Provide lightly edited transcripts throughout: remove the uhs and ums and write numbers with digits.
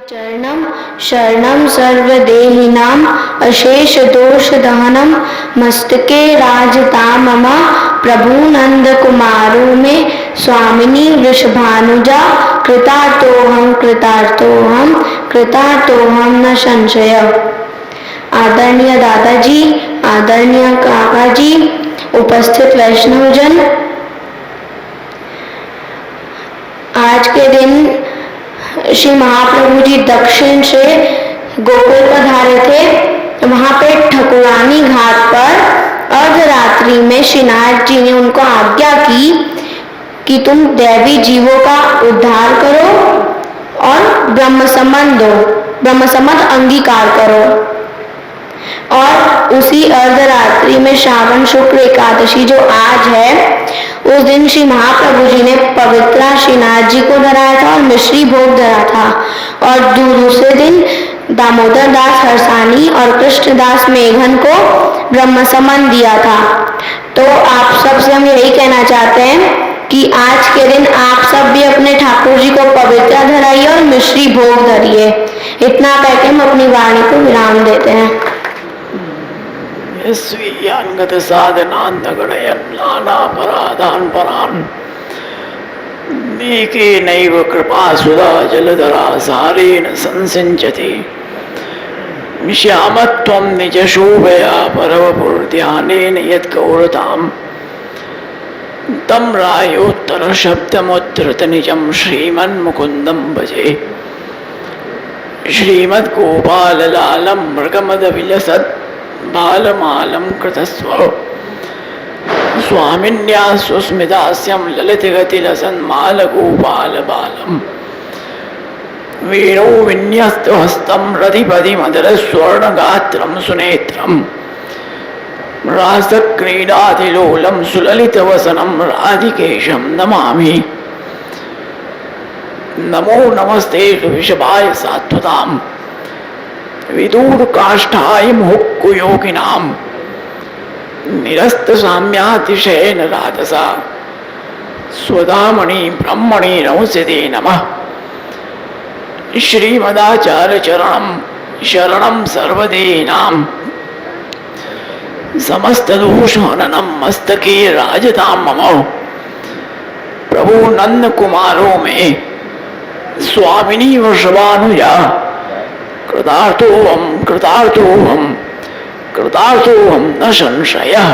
चरणम शरणम सर्वदेहिनाम अशेष दोष दहनम मस्तके राजताममा प्रभु नंद कुमारो में स्वामिनी वृषभानुजा कृतार्थोहम कृतार्थोहम कृतार्थोहम न संशय। आदरणीय दादाजी, आदरणीय काकाजी, उपस्थित वैष्णवजन, आज के दिन श्री महाप्रभु जी दक्षिण से गोकुल पधारे थे। वहां पे ठकुरानी घाट पर अर्धरात्रि में श्री नारद जी ने उनको आज्ञा की कि तुम दैवी जीवों का उद्धार करो और ब्रह्म संबंध अंगीकार करो। और उसी अर्धरात्रि में श्रावण शुक्ल एकादशी जो आज है, उस दिन श्री महाप्रभु जी ने पवित्रा श्रीनाथ जी को धराया था और मिश्री भोग धरा था। और दूसरे दिन दामोदर दास हरसानी और कृष्णदास मेघन को ब्रह्म सम्मान दिया था। तो आप सबसे हम यही कहना चाहते हैं कि आज के दिन आप सब भी अपने ठाकुर जी को पवित्रा धराइए और मिश्री भोग धरिए। इतना कहकर हम अपनी वाणी को विराम देते हैं। स्वीयान्गत साधनान् नगणयन् नानापराधान् परान् नेकेनैव कृपा सुधा जलधरा सारेण संसिञ्चति श्यामत्वं निजशोभया परवपुर्ध्यानेन यद्गौरताम् तं रायोत्तरशब्दमुद्धृत निजं श्रीमन्मुकुन्दं भजे। श्रीमद्गोपाललालं मृगमदविलसत् बालमालं कृतस्व स्वामिन्या सुस्मितास्यं ललितगतिलसन्मालगोपालबालम् वेणो विन्यस्तहस्तं रतिपतिमदरस्वर्णगात्रं सुनेत्रं रासक्रीडातिलोलं सुललितवसनं राधिकेशं नमामि। नमो नमस्ते ऋषभाय सात्वताम् विदूरकाष्ठाय मुहुक्कुयोगिनां निरस्तसाम्यातिशयेन राधसा स्वधामणि ब्रह्मणि नमस्ते नमः। श्रीमदाचार्यचरणं शरणं सर्वदेहिनां समस्तदोषहननं मस्तके राजतां मम प्रभु नंद कुमारो में स्वामिनी वृषभानुजा कृतार्थोहम कृतार्थोहम कृतार्थोहम न संशयः।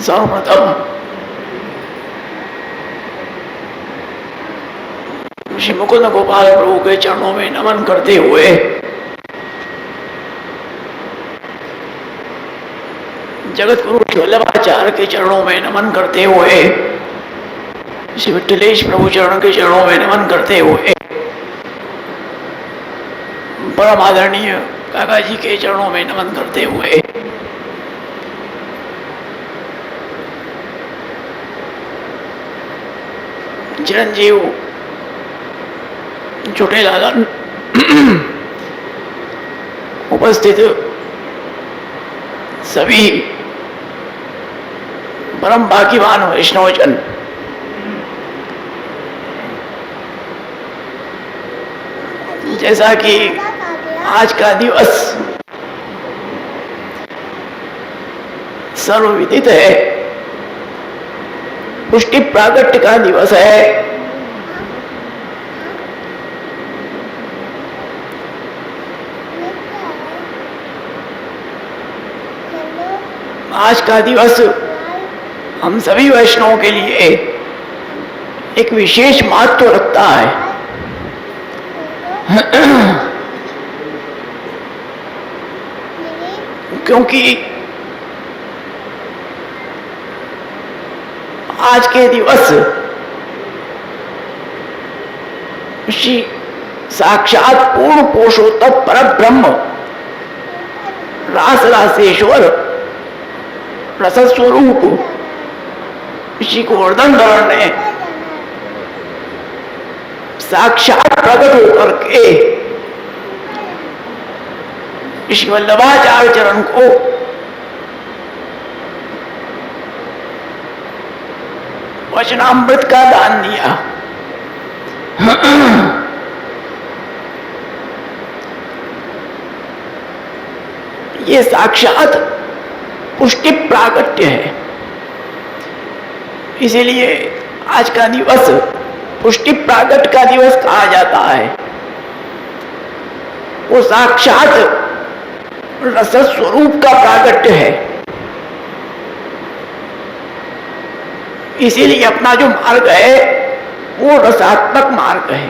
सर्वप्रथम श्री मुकुंद गोपाल प्रभु के चरणों में नमन करते हुए जगत गुरु वल्लभाचार्य के चरणों में नमन करते हुए श्री विठलेश प्रभु चरण के चरणों में नमन करते हुए परम आदरणीय काका जी के चरणों में नमन करते हुए चिरंजीव छोटे लालन उपस्थित सभी परम भाग्यवान वैष्णवजन, जैसा कि आज का दिवस सर्वविदित है, पुष्टि प्रागट्य का दिवस है। आज का दिवस हम सभी वैष्णवों के लिए एक विशेष महत्व रखता है। क्योंकि आज के दिवस श्री साक्षात पूर्ण पुरुषोत्तम परब्रह्म रास रासेश्वर रसस्वरूप श्री गोवर्धन धरण ने साक्षात प्रकट होकर के श्री वल्लभाचार्य चरण को वचनामृत का दान दिया। ये साक्षात पुष्टि प्रागट्य है। इसीलिए आज का दिवस पुष्टि प्रागट का दिवस कहा जाता है। वो साक्षात रस स्वरूप का प्रागट्य है। इसीलिए अपना जो मार्ग है वो रसात्मक मार्ग है।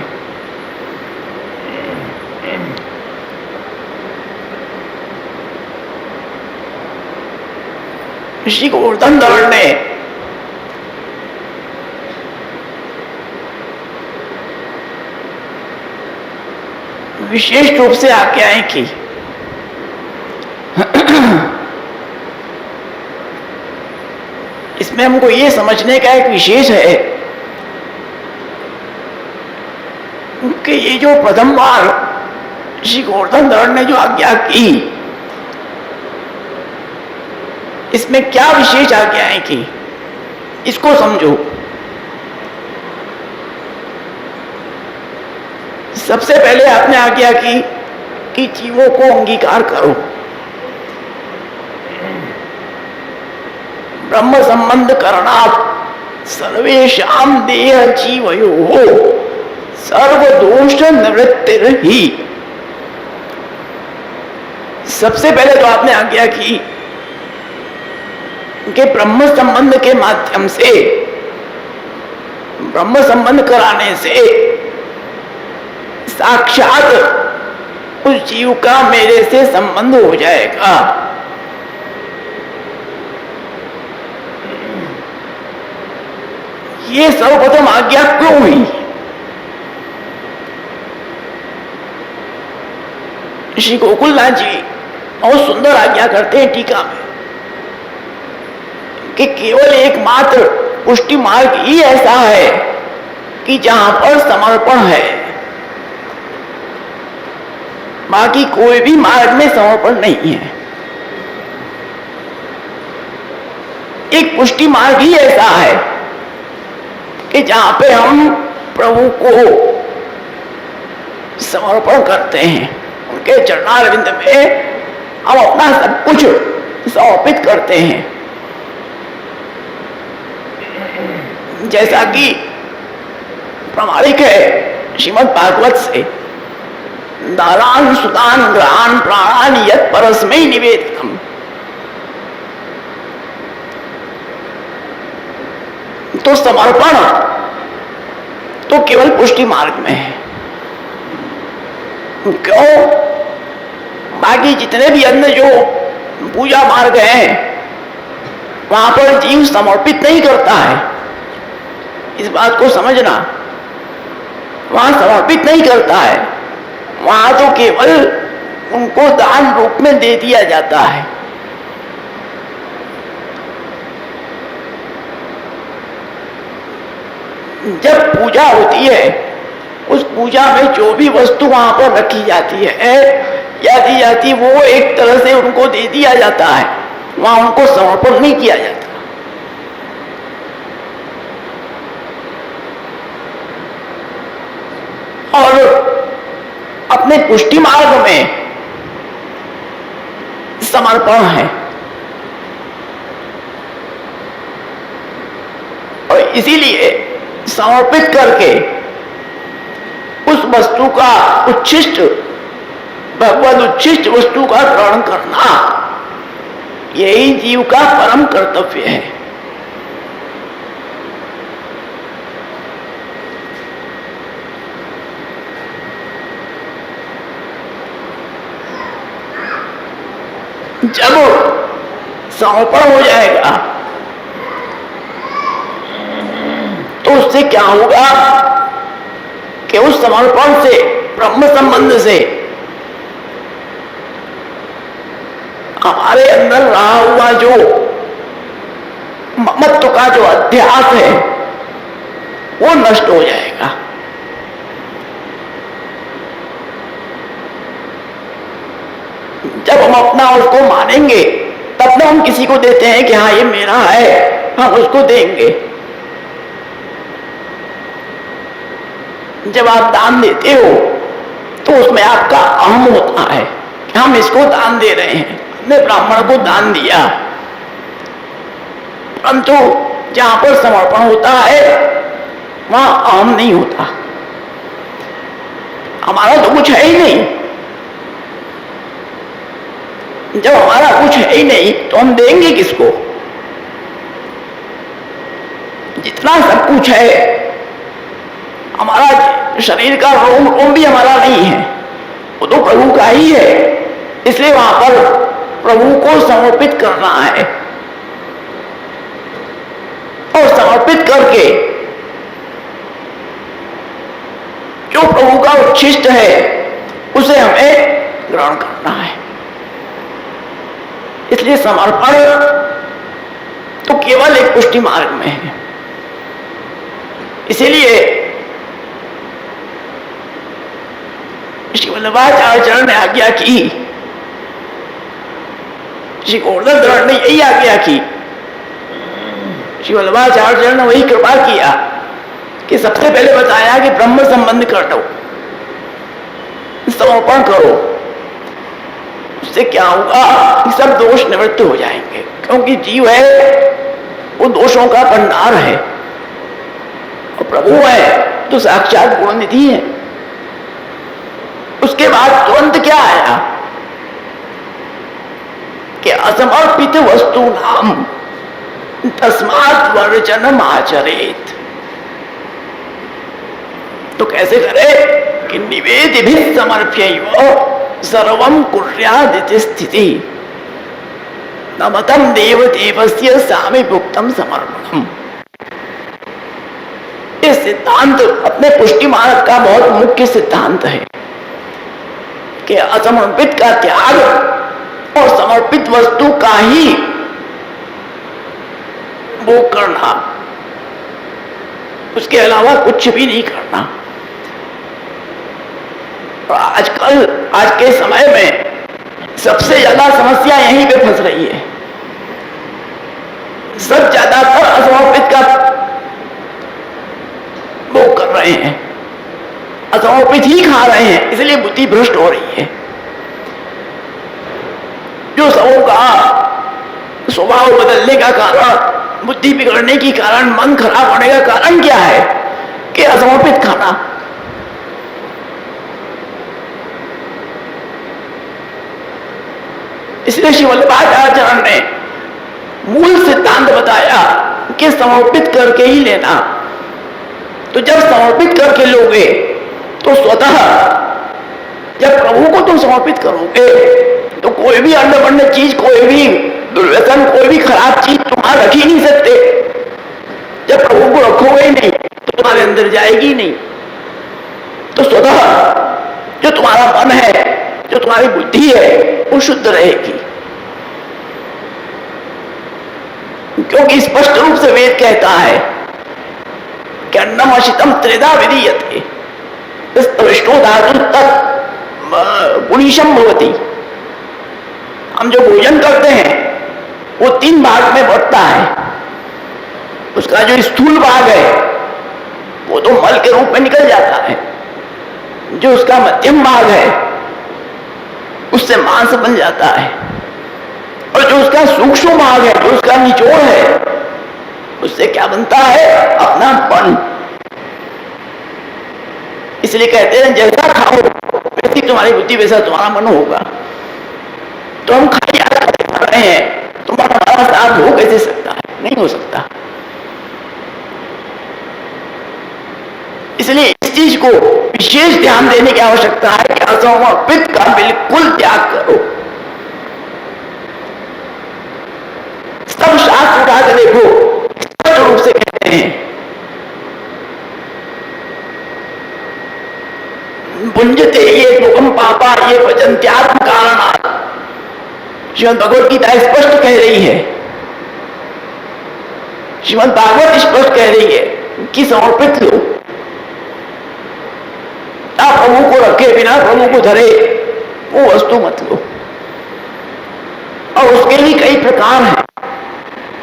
श्री गोवर्धन धर ने विशेष रूप से आज्ञाएं की। इसमें हमको ये समझने का एक विशेष है कि ये जो प्रथम बार श्री गोवर्धन धर ने जो आज्ञा की, इसमें क्या विशेष आज्ञाएं की, इसको समझो। सबसे पहले आपने आज्ञा की कि जीवों को अंगीकार करो, ब्रह्म संबंध करणात् सर्वेषां देह जीवयोः सर्वदोष निवृत्तिर्हि। सबसे पहले तो आपने आज्ञा की कि ब्रह्म संबंध के माध्यम से, ब्रह्म संबंध कराने से साक्षात उस जीव का मेरे से संबंध हो जाएगा। ये सर्वप्रथम आज्ञा क्यों हुई? श्री गोकुलनाथ जी बहुत सुंदर आज्ञा करते हैं टीका में कि केवल एकमात्र पुष्टि मार्ग ही ऐसा है कि जहां पर समर्पण है, बाकी कोई भी मार्ग में समर्पण नहीं है। एक पुष्टि मार्ग ही ऐसा है कि जहां पे हम प्रभु को समर्पण करते हैं, उनके चरणारविंद में हम अपना सब कुछ समर्पित करते हैं। जैसा कि प्रामाणिक है श्रीमद् भागवत से, दारान सुतान ग्रहान प्राणान यत् परस्मै निवेदितम्। तो समर्पण तो केवल पुष्टि मार्ग में है। क्यों? बाकी जितने भी अन्य जो पूजा मार्ग हैं वहां पर जीव समर्पित नहीं करता है, इस बात को समझना। वहां समर्पित नहीं करता है, वहां तो केवल उनको दान रूप में दे दिया जाता है। जब पूजा होती है, उस पूजा में जो भी वस्तु वहां पर रखी जाती है या दी जाती है, वो एक तरह से उनको दे दिया जाता है, वहां उनको समर्पण नहीं किया जाता। और अपने पुष्टि मार्ग में समर्पण है, और इसीलिए समर्पित करके उस वस्तु का उच्छिष्ट, भगवद उच्छिष्ट वस्तु का ग्रहण करना, यही जीव का परम कर्तव्य है। जब समर्पण हो जाएगा तो उससे क्या होगा कि उस समर्पण से, ब्रह्म संबंध से हमारे अंदर रहा हुआ जो ममत्व का जो अध्यास है वो नष्ट हो जाएगा। जब हम अपना उसको मानेंगे तब ना हम किसी को देते हैं कि हाँ ये मेरा है, हम उसको देंगे। जब आप दान देते हो तो उसमें आपका अहम होता है कि हम इसको दान दे रहे हैं, हमने ब्राह्मण को दान दिया। परंतु जहां पर समर्पण होता है वहां अहम नहीं होता, हमारा तो कुछ है ही नहीं। जब हमारा कुछ है ही नहीं तो हम देंगे किसको? जितना सब कुछ है, हमारा शरीर का रोम भी हमारा नहीं है, वो तो प्रभु का ही है। इसलिए वहां पर प्रभु को समर्पित करना है और समर्पित करके जो प्रभु का उच्छिष्ट है उसे हमें ग्रहण करना है। इसलिए समर्पण तो केवल एक पुष्टि मार्ग में है। इसीलिए श्री वल्लभाचार्य ने आज्ञा की, श्री गोवर्धन धरण ने यही आज्ञा की, श्री वल्लभाचार्य ने वही कृपा किया कि सबसे पहले बताया कि ब्रह्म संबंध कर लो, समर्पण करो। उससे क्या होगा कि सब दोष निवृत्त हो जाएंगे, क्योंकि जीव है वो दोषों का भंडार है और प्रभु है तो साक्षात गुणनिधि है। उसके बाद तुरंत क्या आया कि असमर्पित वस्तु नाम तस्मात् वर्जनम आचरेत। तो कैसे करे कि निवेदिभिः समर्प्यैव सर्वं कुर्यादिति स्थिति नमतं देवदेवस्य सामीभुक्तं समर्पणम्। ये सिद्धांत अपने पुष्टि मार्ग का बहुत मुख्य सिद्धांत है कि असमर्पित का त्याग और समर्पित वस्तु का ही भोग करना, उसके अलावा कुछ भी नहीं करना। और आजकल आज के समय में सबसे ज्यादा समस्या यहीं पे फंस रही है। सब ज्यादातर असमर्पित का भोग कर रहे हैं, असमर्पित ही खा रहे हैं, इसलिए बुद्धि भ्रष्ट हो रही है। जो सबों का स्वभाव बदलने का कारण, बुद्धि बिगड़ने की कारण, मन खराब होने का कारण क्या है कि असमर्पित खाना। इसलिए श्री वल्लभाचार्य ने मूल सिद्धांत बताया कि समर्पित करके ही लेना। तो जब समर्पित करके लोगे तो स्वतः जब प्रभु को तुम समर्पित करोगे तो कोई भी अन्नवर्ण चीज, कोई भी दुर्व्यसन, कोई भी खराब चीज तुम्हारा रख ही नहीं सकते। जब प्रभु को रखोगे ही नहीं तो तुम्हारे अंदर जाएगी नहीं। तो स्वतः जो तुम्हारा मन है, जो तुम्हारी बुद्धि है, वो शुद्ध रहेगी। क्योंकि स्पष्ट रूप से वेद कहता है कि अन्नम अशितम त्रिधा विधीयते विष्णु धातु तत् पुनीशम भवति। हम जो भोजन करते हैं वो 3 भाग में बढ़ता है। उसका जो स्थूल भाग है वो तो मल के रूप में निकल जाता है, जो उसका मध्यम भाग है उससे मांस बन जाता है, और जो उसका सूक्ष्म भाग है, जो उसका निचोड़ है, उससे क्या बनता है? अपना मन। इसलिए कहते हैं जैसा खाओ वैसी तुम्हारी बुद्धि, वैसा तुम्हारा मन होगा। तो हम खाई खा रहे हैं, तुम्हारा हमारा साथ हो कैसे सकता है? नहीं हो सकता। इसलिए इस चीज को विशेष ध्यान देने की आवश्यकता है कि असमर्पित का बिल्कुल त्याग करो। सब शास्त्र उठा के देखो, स्पष्ट रूप से कहते हैं भुंजते ये दुखम पापा ये पचन्त्यात्म कारणात्। श्रीमद् भगवत गीता स्पष्ट कह रही है, श्रीमद् भागवत स्पष्ट कह रही है कि समर्पित लो। आप प्रभु को रखे बिना प्रभु को धरे वो वस्तु मत लो। और उसके भी कई प्रकार हैं,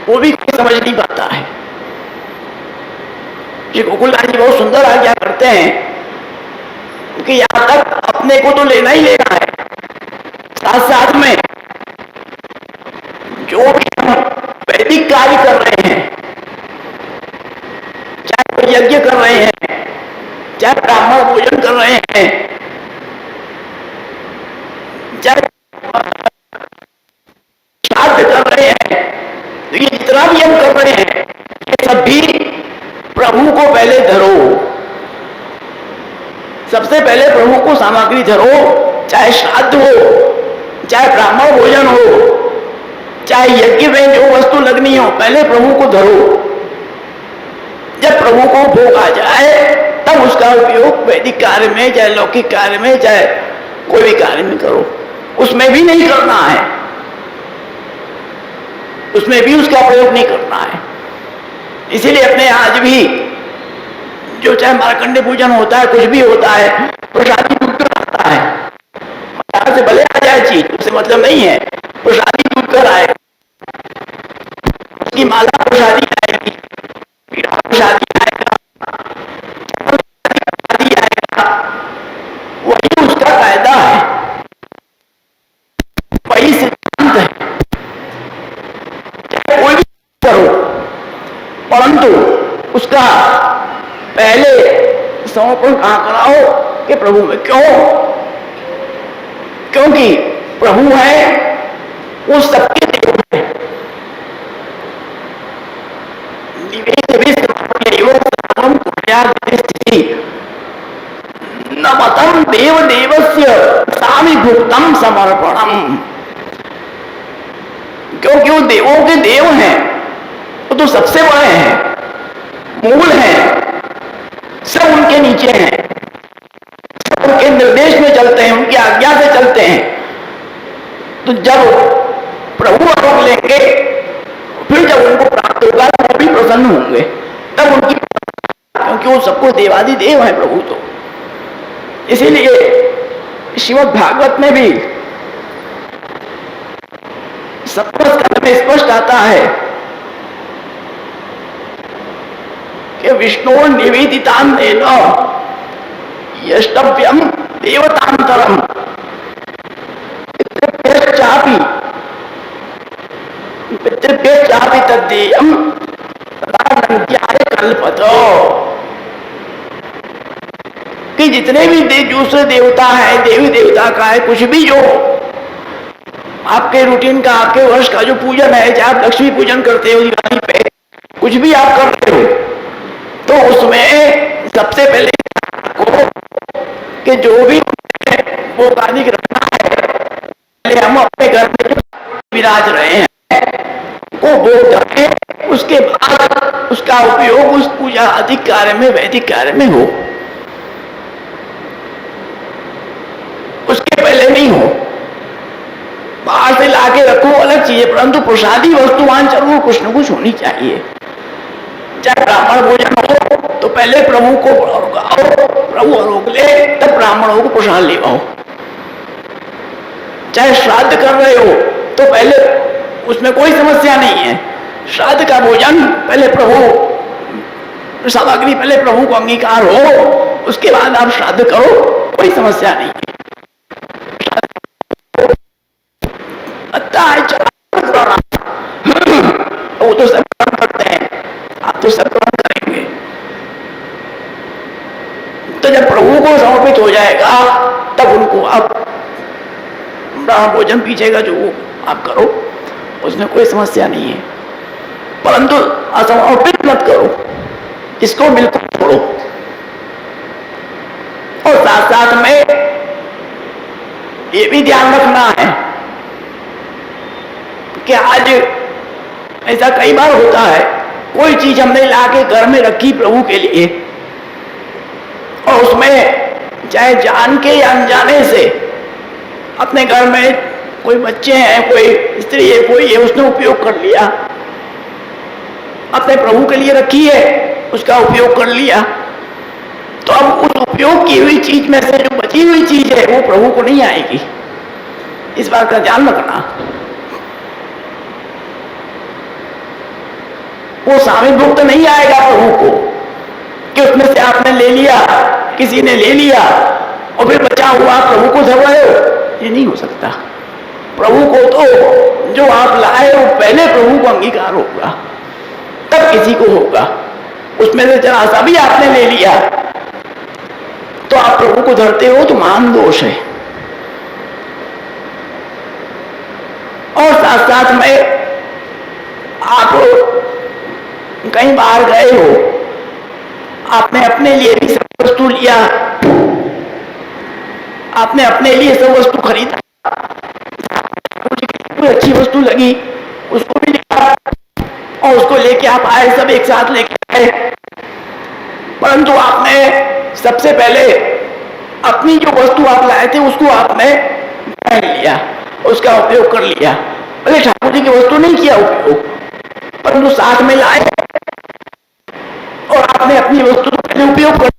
वो भी कोई समझ नहीं पाता है। श्री गोकुलदास जी बहुत सुंदर आज्ञा करते हैं कि यहां तक अपने को तो लेना ही लेना है, साथ साथ में जो भी हम वैदिक कार्य कर रहे हैं, चाहे कोई यज्ञ कर रहे हैं, चाहे ब्राह्मण भोजन कर रहे हैं, चाहे श्राद्ध कर रहे हैं, तो ये जितना भी हम कर रहे हैं ये सब भी प्रभु को पहले धरो। सबसे पहले प्रभु को सामग्री धरो, चाहे श्राद्ध हो, चाहे ब्राह्मण भोजन हो, चाहे यज्ञ में जो वस्तु लगनी हो, पहले प्रभु को धरो। जब प्रभु को भोग आ जाए तब उसका उपयोग वैदिक कार्य में, चाहे लौकिक कार्य में, चाहे कोई भी कार्य में करो। उसमें भी नहीं करना है, उसमें भी उसका प्रयोग नहीं करना है। इसीलिए अपने आज भी जो चाहे मार्कंडे पूजन होता है, कुछ भी होता है, प्रसादी दूध कर आता है। बाजार से भले आ जाए चीज, उससे मतलब नहीं है, प्रसादी दूध कर आए, उसकी माला प्रसादी आएगी, प्रसादी आएगा, प्रसादी आएगा, वही उसका कायदा है, वही सिद्धांत है। चाहे कोई भी करो, परंतु उसका पहले समर्पण कहां कराओ कि प्रभु में। क्यों? क्योंकि प्रभु है वो सबके देव है। नमतम देव देवस्य सामिभूतम समर्पणम। क्योंकि वो देवों के देव हैं, वो तो सबसे बड़े हैं, मूल हैं, सब उनके नीचे हैं, सब उनके निर्देश में चलते हैं, उनकी आज्ञा से चलते हैं। तो जब प्रभु आरोप लेंगे, फिर जब उनको प्राप्त होगा तो वो भी प्रसन्न होंगे, तब उनकी, क्योंकि वो सबको देवादि देव है प्रभु। तो इसीलिए श्रीमद् भागवत में भी सप्तम स्कंध में स्पष्ट आता है कि विष्णु निवेदितान देन यष्टव्यम देवतांतरम पितृभ्यश्चापि तद्देयम् तदानन्त्याय कल्पतो। कि जितने भी दूसरे देवता है, देवी देवता का है, कुछ भी जो आपके रूटीन का, आपके वर्ष का जो पूजन है, चाहे आप लक्ष्मी पूजन करते हो दिवाली पे, कुछ भी आप कर रहे हो, तो उसमें सबसे पहले को कि जो भी वो कार्य रखना है, पहले हम अपने घर में विराज रहे हैं को बोध करें, उसके बाद उसका उपयोग उस पूजा आदि कार्य में, वैदिक कार्य में हो, उसके पहले नहीं हो। बाहर से लाके रखो अलग चीज है, परंतु प्रसादी वस्तुवान जरूर कुछ न कुछ होनी चाहिए। चाहे ब्राह्मण भोजन हो तो पहले प्रभु को आओ, प्रभु रोक ले, तब ब्राह्मणों को प्रसाद ले आओ। चाहे श्राद्ध कर रहे हो तो पहले, उसमें कोई समस्या नहीं है, श्राद्ध का भोजन पहले प्रभु, सामग्री पहले प्रभु को अंगीकार हो, उसके बाद आप श्राद्ध करो, कोई समस्या नहीं है। वो तो सब ग्रहण करते हैं, आप तो सब ग्रहण करेंगे। तो जब प्रभु को समर्पित हो जाएगा तब उनको आप ब्राह्मण भोजन पीछेगा जो आप करो, उसमें कोई समस्या नहीं है, परंतु असमर्पित मत करो, इसको बिल्कुल छोड़ो। और साथ साथ में ये भी ध्यान रखना है कि आज ऐसा कई बार होता है, कोई चीज हमने लाके घर में रखी प्रभु के लिए, और उसमें चाहे जान के या अनजाने से अपने घर में कोई बच्चे हैं, कोई स्त्री है, कोई है, उसने उपयोग कर लिया, अपने प्रभु के लिए रखी है, उसका उपयोग कर लिया, तो अब उस उपयोग की हुई चीज में से जो बची हुई चीज है वो प्रभु को नहीं आएगी। इस बात का ध्यान रखना। वो सामयिक भोग तो नहीं आएगा प्रभु को कि उसमें से आपने ले लिया, किसी ने ले लिया और फिर बचा हुआ प्रभु को धर रहे हो, ये नहीं हो सकता। प्रभु को तो जो आप लाए वो पहले प्रभु को अंगीकार होगा, तब किसी को होगा। उसमें से जरा सा भी आपने ले लिया तो आप प्रभु को धरते हो तो महान दोष है। और साथ साथ में आप कहीं बाहर गए हो, आपने अपने लिए भी सब वस्तु लिया, आपने अपने लिए सब वस्तु खरीदा, कोई अच्छी वस्तु लगी उसको भी लिया और उसको लेके आप आए, सब एक साथ लेके आए, परंतु आपने सबसे पहले अपनी जो वस्तु आप लाए थे उसको आपने पहन लिया, उसका उपयोग कर लिया। अरे ठाकुर जी की वस्तु नहीं किया उपयोग, परंतु साथ में लाए और आपने अपनी वस्तु तो पहले उपयोग कर,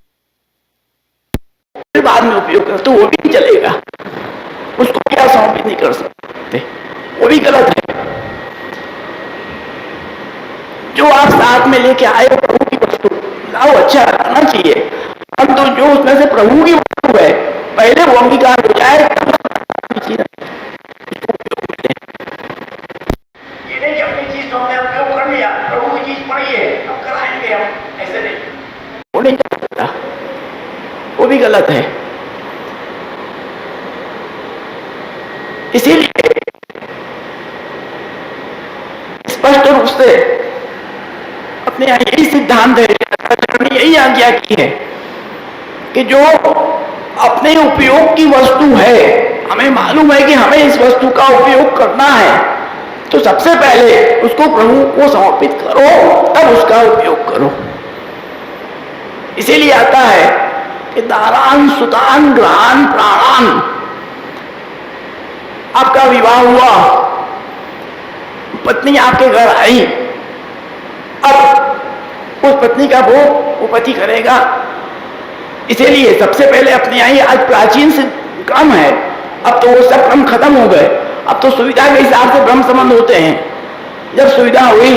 फिर बाद में उपयोग कर, तो वो भी नहीं चलेगा, उसको क्या समर्पित नहीं कर सकते, वो भी गलत है। जो आप साथ में लेके आए हो प्रभु की वस्तु लाओ, अच्छा रहना चाहिए, परंतु जो उसमें से प्रभु की वस्तु है पहले वो अंगीकार हो जाए, ये नहीं कि अपनी चीज तो हमने उपयोग कर लिया, प्रभु की चीज पड़ी है अब कराएंगे हम, ऐसे नहीं, वो नहीं कर सकता, वो भी गलत है। इसीलिए स्पष्ट रूप से अपने यहाँ यही सिद्धांत है, यही आज्ञा की है कि जो अपने उपयोग की वस्तु है, हमें मालूम है कि हमें इस वस्तु का उपयोग करना है, तो सबसे पहले उसको प्रभु को समर्पित करो, तब उसका उपयोग करो। इसीलिए आता है कि दारान सुतान ग्रहान प्राणान, आपका विवाह हुआ, पत्नी आपके घर आई, अब उस पत्नी का भोग वो पति करेगा। इसीलिए सबसे पहले अपने यहाँ आज प्राचीन से क्रम है, अब तो वो सब क्रम खत्म हो गए, अब तो सुविधा के हिसाब से ब्रह्म संबंध होते हैं। जब सुविधा हुई,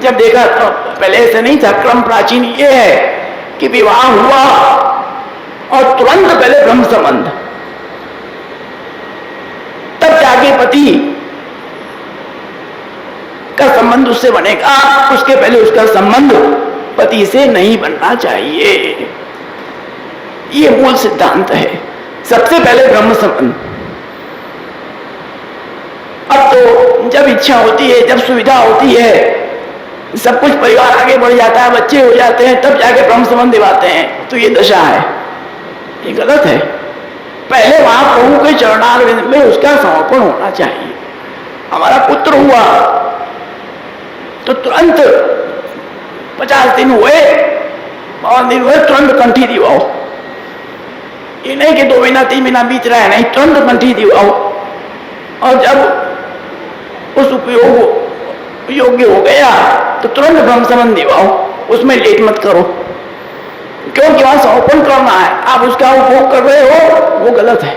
जब देखा तो पहले ऐसे नहीं था, क्रम प्राचीन ये है कि विवाह हुआ और तुरंत पहले ब्रह्म संबंध, तब जाके पति का संबंध उससे बनेगा, उसके पहले उसका संबंध पति से नहीं बनना चाहिए। ये मूल सिद्धांत है, सबसे पहले ब्रह्म संबंध। अब तो जब इच्छा होती है, जब सुविधा होती है, सब कुछ परिवार आगे बढ़ जाता है, बच्चे हो जाते हैं, तब जाके ब्रह्म संबंध दिवाते हैं, तो ये दशा है, ये गलत है। पहले वहां प्रभु के चरणारविंद में उसका समर्पण होना चाहिए। हमारा पुत्र हुआ तो तुरंत 50 दिन हुए, 52 दिन हुए, तुरंत कंठी दिवाओ। ये नहीं कि 2 महीना 3 महीना बीत रहा है, नहीं, तुरंत कंठी दिवाओ। और जब उस उपयोग योग्य हो गया तो तुरंत ब्रह्म संबंध दिवाओ, उसमें लेट मत करो, क्योंकि वहां समर्पण करना है, आप उसका उपभोग कर रहे हो, वो गलत है।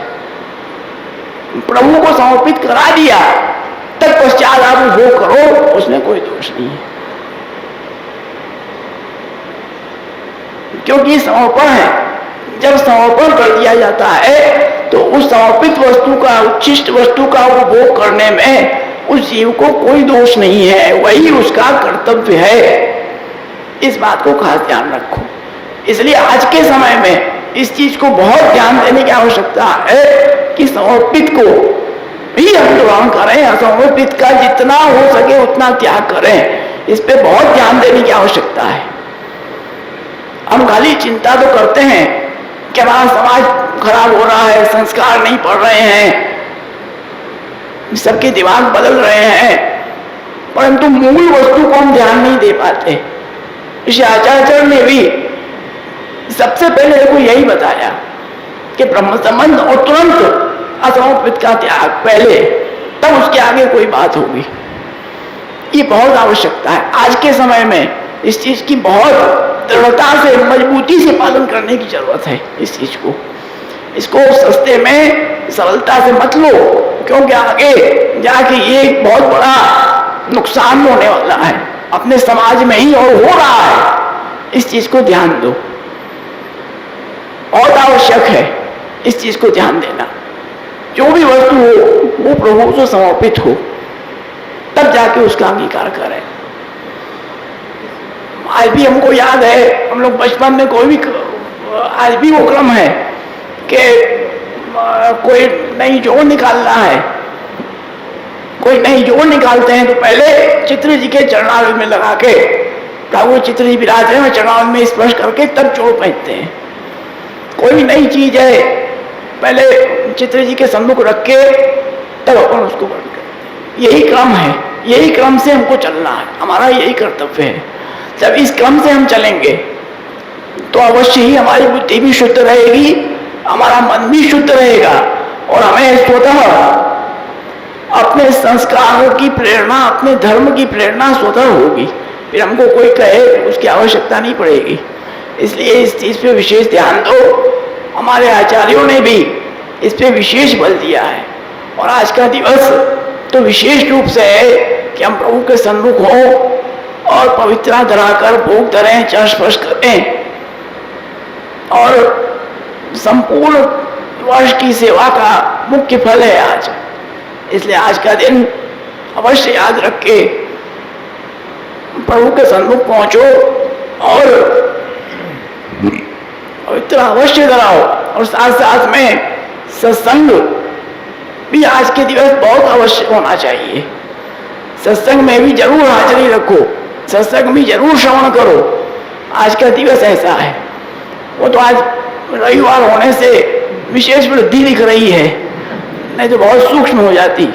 प्रभु को समर्पित करा दिया, तत्पश्चात आप उपभोग करो, उसमें कोई दोष नहीं है, क्योंकि समर्पण है। जब समर्पण कर दिया जाता है तो उस समर्पित वस्तु का, उच्छिष्ट वस्तु का उपभोग करने में उस जीव को कोई दोष नहीं है, वही उसका कर्तव्य है। इस बात को खास ध्यान रखो। इसलिए आज के समय में इस चीज को बहुत ध्यान देने की आवश्यकता है कि समर्पित को भी हम ग्रहण करें, असमर्पित का जितना हो सके उतना त्याग करें, इस पे बहुत ध्यान देने की आवश्यकता है। हम खाली चिंता तो करते हैं कि हमारा समाज खराब हो रहा है, संस्कार नहीं पढ़ रहे हैं, सबके दिमाग बदल रहे हैं, परंतु मूल वस्तु को हम ध्यान नहीं दे पाते। इस आचार्य ने भी सबसे पहले को यही बताया कि ब्रह्म संबंध और तुरंत असमर्पित का त्याग पहले, तब उसके आगे कोई बात होगी। ये बहुत आवश्यकता है आज के समय में, इस चीज की बहुत दृढ़ता से, मजबूती से पालन करने की जरूरत है। इस चीज को, इसको सस्ते में सरलता से मत लो, क्योंकि आगे जाके ये बहुत बड़ा नुकसान होने वाला है। अपने समाज में ही और हो रहा है, इस चीज को ध्यान दो। और आवश्यक है इस चीज को ध्यान देना। जो भी वस्तु हो वो प्रभु को समर्पित हो, तब जाके उसका अंगीकार करें। आज भी हमको याद है, हम लोग बचपन में कोई भी, आज भी वो क्रम है कि कोई नई जोड़ निकालना है, कोई नई जोड़ निकालते हैं तो पहले चित्र जी के चरणारविंद में लगा के, प्रभु चित्र जी विराज हैं, चरणारविंद में स्पर्श करके तब जोड़ पहनते हैं। कोई नई चीज है पहले चित्र जी के सम्मुख रख के तब अपन उसको ग्रहण करते हैं। यही क्रम है, यही क्रम से हमको चलना है, हमारा यही कर्तव्य है। जब इस क्रम से हम चलेंगे तो अवश्य ही हमारी बुद्धि भी शुद्ध रहेगी, हमारा मन भी शुद्ध रहेगा और हमें स्वतः अपने संस्कारों की प्रेरणा, अपने धर्म की प्रेरणा स्वतः होगी। फिर हमको कोई कहे उसकी आवश्यकता नहीं पड़ेगी। इसलिए इस चीज पे विशेष ध्यान दो। हमारे आचार्यों ने भी इस पे विशेष बल दिया है और आज का दिवस तो विशेष रूप से है कि हम प्रभु के सन्मुख हों और पवित्रा धराकर भोग धरें, चरण स्पर्श करें और संपूर्ण वर्ष की सेवा का मुख्य फल है आज। इसलिए आज का दिन अवश्य याद रख के प्रभु के सन्मुख पहुंचो और पवित्र अवश्य कराओ। और साथ साथ में सत्संग भी आज के दिवस बहुत अवश्य होना चाहिए। सत्संग में भी जरूर हाजिरी रखो, सत्संग भी जरूर श्रवण करो। आज का दिवस ऐसा है, वो तो आज रविवार होने से विशेष वृद्धि दिख रही है, नहीं तो बहुत सूक्ष्म हो जाती।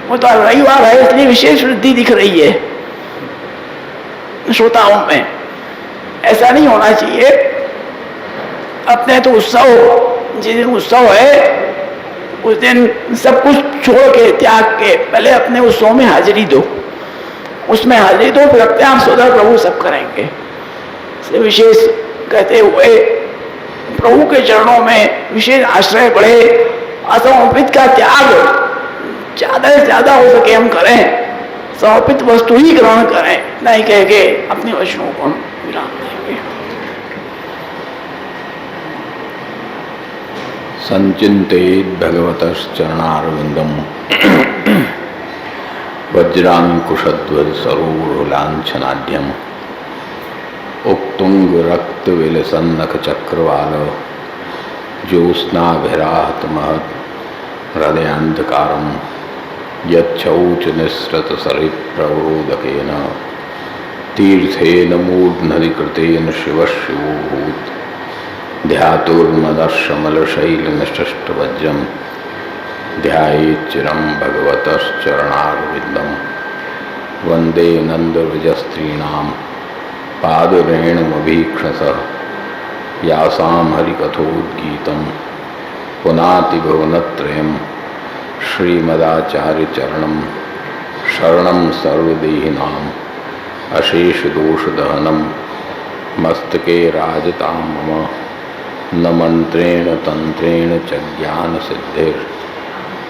वो तो रविवार है इसलिए विशेष वृद्धि दिख रही है श्रोताओं में। ऐसा नहीं होना चाहिए। अपने तो उत्सव, जिस दिन उत्सव है उस दिन सब कुछ छोड़ के, त्याग के पहले अपने उत्सव में हाजिरी दो, उसमें हाजिरी दो, फिर अपने आप स्वतः प्रभु सब करेंगे। से विशेष कहते हुए प्रभु के चरणों में विशेष आश्रय बढ़े, असमर्पित का त्याग ज्यादा से ज्यादा हो सके हम करें, समर्पित वस्तु ही ग्रहण करें, नहीं कह के अपने वचनों को हम विराम देंगे। संचिंतेत भगवतश्चरणारविंदम वज्रांकुशध्वज सरोरुलांछनाढ्यम उक्तुंग रक्त विलसन्नख चक्रवाल ज्योत्स्नाभिराहत महत हृदयांधकारम यच्छौच निःसृत सरिप्रवरोदकेन तीर्थेन मूढनधिकृतेन शिवः शिवोऽभूत् ध्यातुर्मदर्शमलशैलनिष्टवज्रं ध्यायेच्चिरं भगवतश्चरणारविन्दं वन्दे नन्दव्रजस्त्रीणां पादरेणुमभीक्षसः यासां हरिकथोद्गीतं पुनाति भुवनत्रयं श्रीमदाचार्यचरणं शरणं सर्वदेहिनां अशेषदोषदहनं मस्तके राजतां मम न मंत्रेण तंत्रेण च ज्ञान सिद्धिर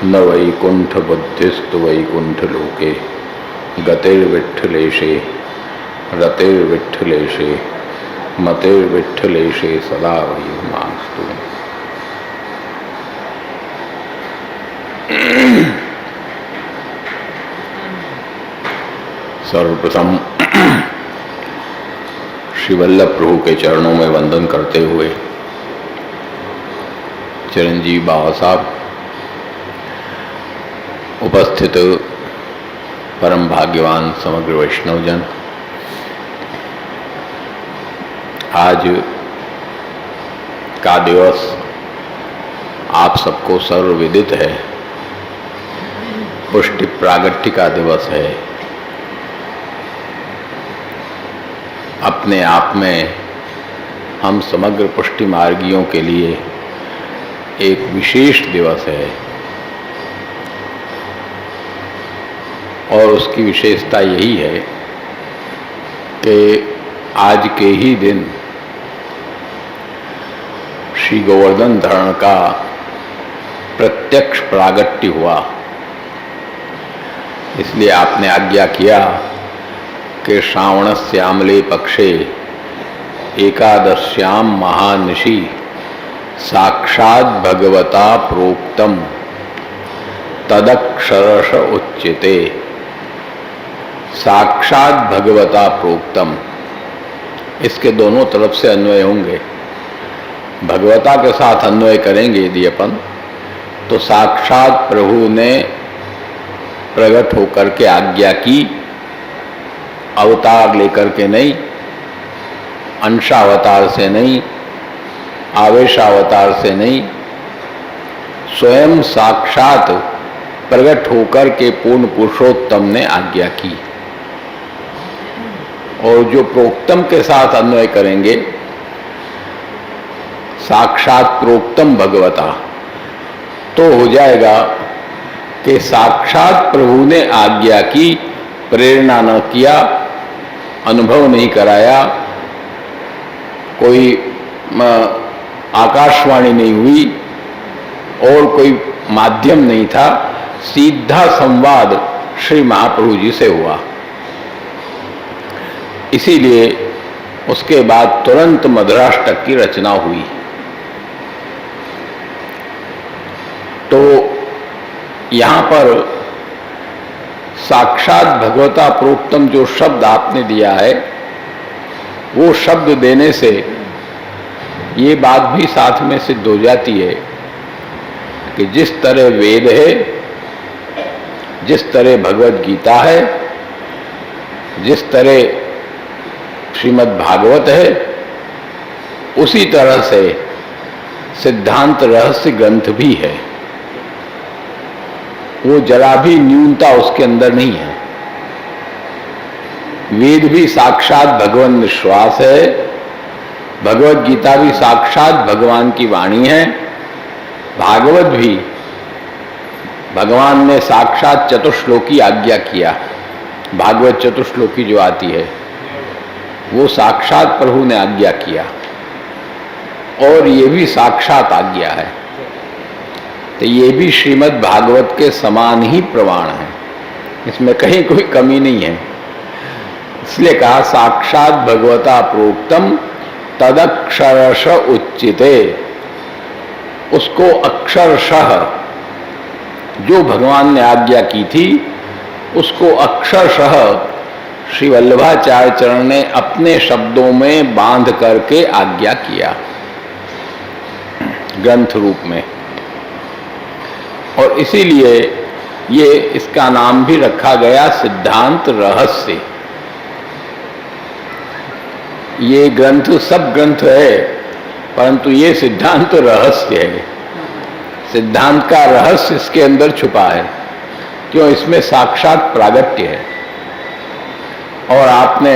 न वैकुंठबुद्धिस्तु वैकुंठलोके गतिर्विठ्ठलेशे रतिर्विठ्ठलेशे मतिर्विठ्ठलेशे सदा वैमास्तु। सर्वप्रथम श्री वल्लभ प्रभु के चरणों में वंदन करते हुए चिरंजीव बाबा साहब, उपस्थित परम भाग्यवान समग्र वैष्णवजन, आज का दिवस आप सबको सर्वविदित है, पुष्टि प्रागट्य का दिवस है। अपने आप में हम समग्र पुष्टि मार्गियों के लिए एक विशेष दिवस है और उसकी विशेषता यही है कि आज के ही दिन श्री गोवर्धन धरण का प्रत्यक्ष प्रागट्य हुआ। इसलिए आपने आज्ञा किया के श्रावणस्यामले पक्षे एकादश्याम महानिशि साक्षात् भगवता प्रोक्तम तदक्षरश उच्यते। साक्षात् भगवता प्रोक्तम, इसके दोनों तरफ से अन्वय होंगे। भगवता के साथ अन्वय करेंगे यदि अपन, तो साक्षात प्रभु ने प्रकट होकर के आज्ञा की, अवतार लेकर के नहीं, अंशावतार से नहीं, आवेशावतार से नहीं, स्वयं साक्षात प्रकट होकर के पूर्ण पुरुषोत्तम ने आज्ञा की। और जो प्रोक्तम के साथ अन्वय करेंगे, साक्षात प्रोक्तम भगवता, तो हो जाएगा कि साक्षात प्रभु ने आज्ञा की, प्रेरणा न किया, अनुभव नहीं कराया, कोई आकाशवाणी नहीं हुई और कोई माध्यम नहीं था, सीधा संवाद श्री महाप्रभु जी से हुआ। इसीलिए उसके बाद तुरंत मधुराष्टक की रचना हुई। तो यहां पर साक्षात भगवता प्रोक्तम जो शब्द आपने दिया है, वो शब्द देने से ये बात भी साथ में सिद्ध हो जाती है कि जिस तरह वेद है, जिस तरह भगवत गीता है, जिस तरह श्रीमद् भागवत है, उसी तरह से सिद्धांत रहस्य ग्रंथ भी है। वो जरा भी न्यूनता उसके अंदर नहीं है। वेद भी साक्षात भगवान निश्वास है, भगवत गीता भी साक्षात भगवान की वाणी है, भागवत भी भगवान ने साक्षात चतुश्लोकी आज्ञा किया। भागवत चतुश्लोकी जो आती है वो साक्षात प्रभु ने आज्ञा किया, और ये भी साक्षात आज्ञा है। तो ये भी श्रीमद् भागवत के समान ही प्रमाण है, इसमें कहीं कोई कमी नहीं है। इसलिए कहा साक्षात भगवता प्रोक्तम तदक्षरश उच्यते। उसको अक्षरशः जो भगवान ने आज्ञा की थी, उसको अक्षरशः श्री वल्लभाचार्य चरण ने अपने शब्दों में बांध करके आज्ञा किया ग्रंथ रूप में। और इसीलिए ये इसका नाम भी रखा गया सिद्धांत रहस्य। ये ग्रंथ सब ग्रंथ है, परंतु ये सिद्धांत रहस्य है। सिद्धांत का रहस्य इसके अंदर छुपा है, क्यों? इसमें साक्षात प्रागट्य है। और आपने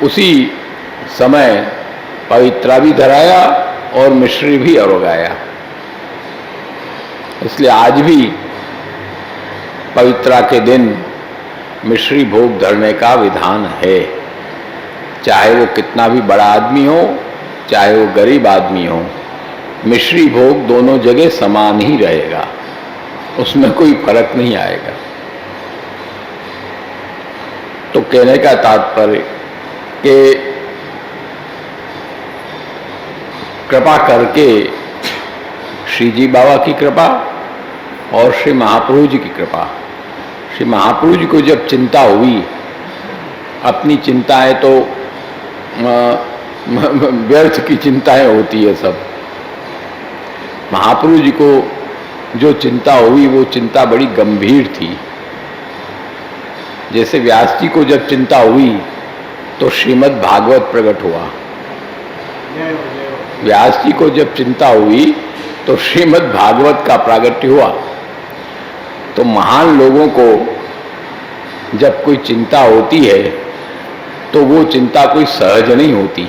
उसी समय पवित्रा भी धराया और मिश्री भी अरोगाया। इसलिए आज भी पवित्रा के दिन मिश्री भोग धरने का विधान है, चाहे वो कितना भी बड़ा आदमी हो, चाहे वो गरीब आदमी हो। मिश्री भोग दोनों जगह समान ही रहेगा, उसमें कोई फर्क नहीं आएगा। तो कहने का तात्पर्य कि कृपा करके श्री जी बाबा की कृपा और श्री महाप्रभु जी की कृपा। श्री महाप्रभु जी को जब चिंता हुई, अपनी चिंताएं तो व्यर्थ की चिंताएं होती है सब। महाप्रभु जी को जो चिंता हुई, वो चिंता बड़ी गंभीर थी। जैसे व्यास जी को जब चिंता हुई तो श्रीमद् भागवत प्रकट हुआ। व्यास जी को जब चिंता हुई तो श्रीमद् भागवत का प्रागट्य हुआ। तो महान लोगों को जब कोई चिंता होती है तो वो चिंता कोई सहज नहीं होती।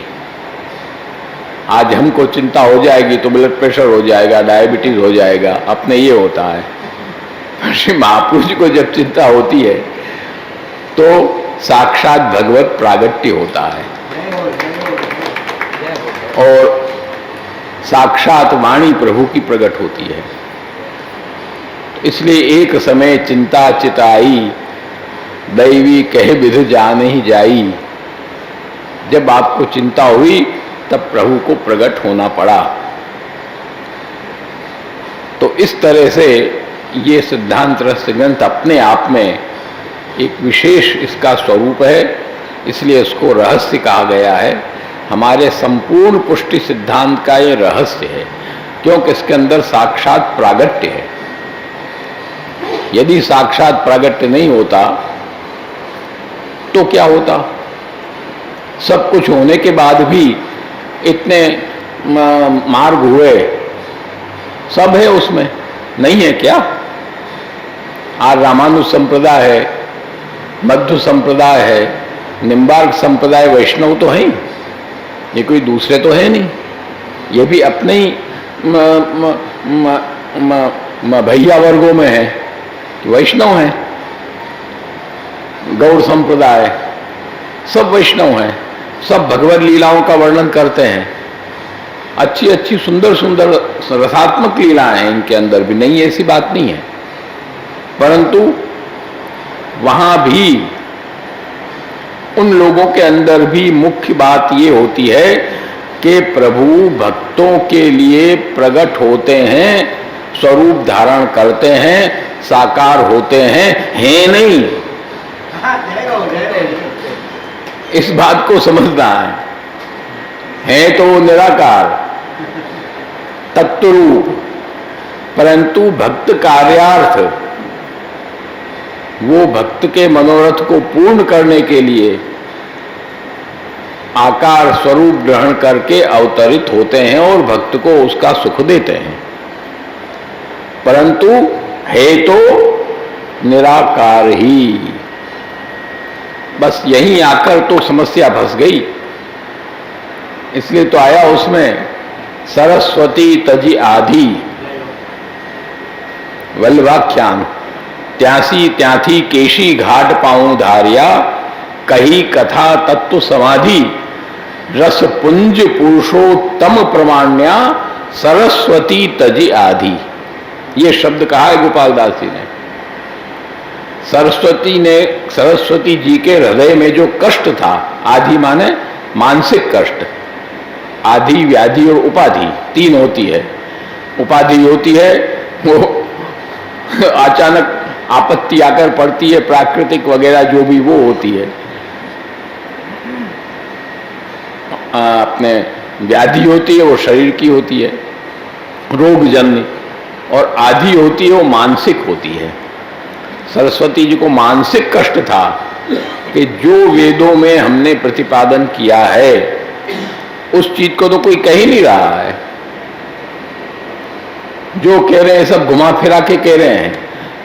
आज हमको चिंता हो जाएगी तो ब्लड प्रेशर हो जाएगा, डायबिटीज हो जाएगा, अपने ये होता है। श्री महापुरुष जी को जब चिंता होती है तो साक्षात भगवत प्रागट्य होता है और साक्षात वाणी प्रभु की प्रकट होती है। इसलिए एक समय चिंता चिताई दैवी कहे विध जान ही जाई। जब आपको चिंता हुई तब प्रभु को प्रकट होना पड़ा। तो इस तरह से ये सिद्धांत रहस्य ग्रंथ अपने आप में एक विशेष इसका स्वरूप है, इसलिए इसको रहस्य कहा गया है। हमारे संपूर्ण पुष्टि सिद्धांत का ये रहस्य है, क्योंकि इसके अंदर साक्षात प्रागट्य है। यदि साक्षात प्रागट्य नहीं होता तो क्या होता? सब कुछ होने के बाद भी इतने मार्ग हुए, सब है उसमें, नहीं है क्या? आज रामानुज संप्रदाय है, मध्व संप्रदाय है, निम्बार्क संप्रदाय, वैष्णव तो है, ये कोई दूसरे तो है नहीं। ये भी अपने ही भैया वर्गों में है, वैष्णव है। गौड़ संप्रदाय, सब वैष्णव हैं, सब भगवत लीलाओं का वर्णन करते हैं। अच्छी अच्छी सुंदर सुंदर रसात्मक लीलाएं हैं इनके अंदर भी, नहीं ऐसी बात नहीं है। परंतु वहां भी उन लोगों के अंदर भी मुख्य बात ये होती है कि प्रभु भक्तों के लिए प्रकट होते हैं, स्वरूप धारण करते हैं, साकार होते हैं नहीं। इस बात को समझना है तो निराकार तत्वरूप, परंतु भक्त कार्यार्थ, वो भक्त के मनोरथ को पूर्ण करने के लिए आकार स्वरूप ग्रहण करके अवतरित होते हैं और भक्त को उसका सुख देते हैं, परंतु है तो निराकार ही। बस यहीं आकर तो समस्या फंस गई, इसलिए तो आया उसमें सरस्वती तजी आधी वल्लभाख्यान, त्यासी त्याथी केशी घाट पाऊं धारिया, कही कथा तत्व समाधि, रस पुंज पुरुषोत्तम प्रमाण्या, सरस्वती तजी आधी। ये शब्द कहा है गोपाल दास जी ने। सरस्वती जी के हृदय में जो कष्ट था, आधि माने मानसिक कष्ट, आधि व्याधि और उपाधि तीन होती है। उपाधि होती है वो अचानक आपत्ति आकर पड़ती है, प्राकृतिक वगैरह जो भी वो होती है। अपने व्याधि होती है वो शरीर की होती है, रोगजन्य, और आधि होती है वो मानसिक होती है। सरस्वती जी को मानसिक कष्ट था कि जो वेदों में हमने प्रतिपादन किया है उस चीज को तो कोई कह ही नहीं रहा है। जो कह रहे हैं सब घुमा फिरा के कह रहे हैं,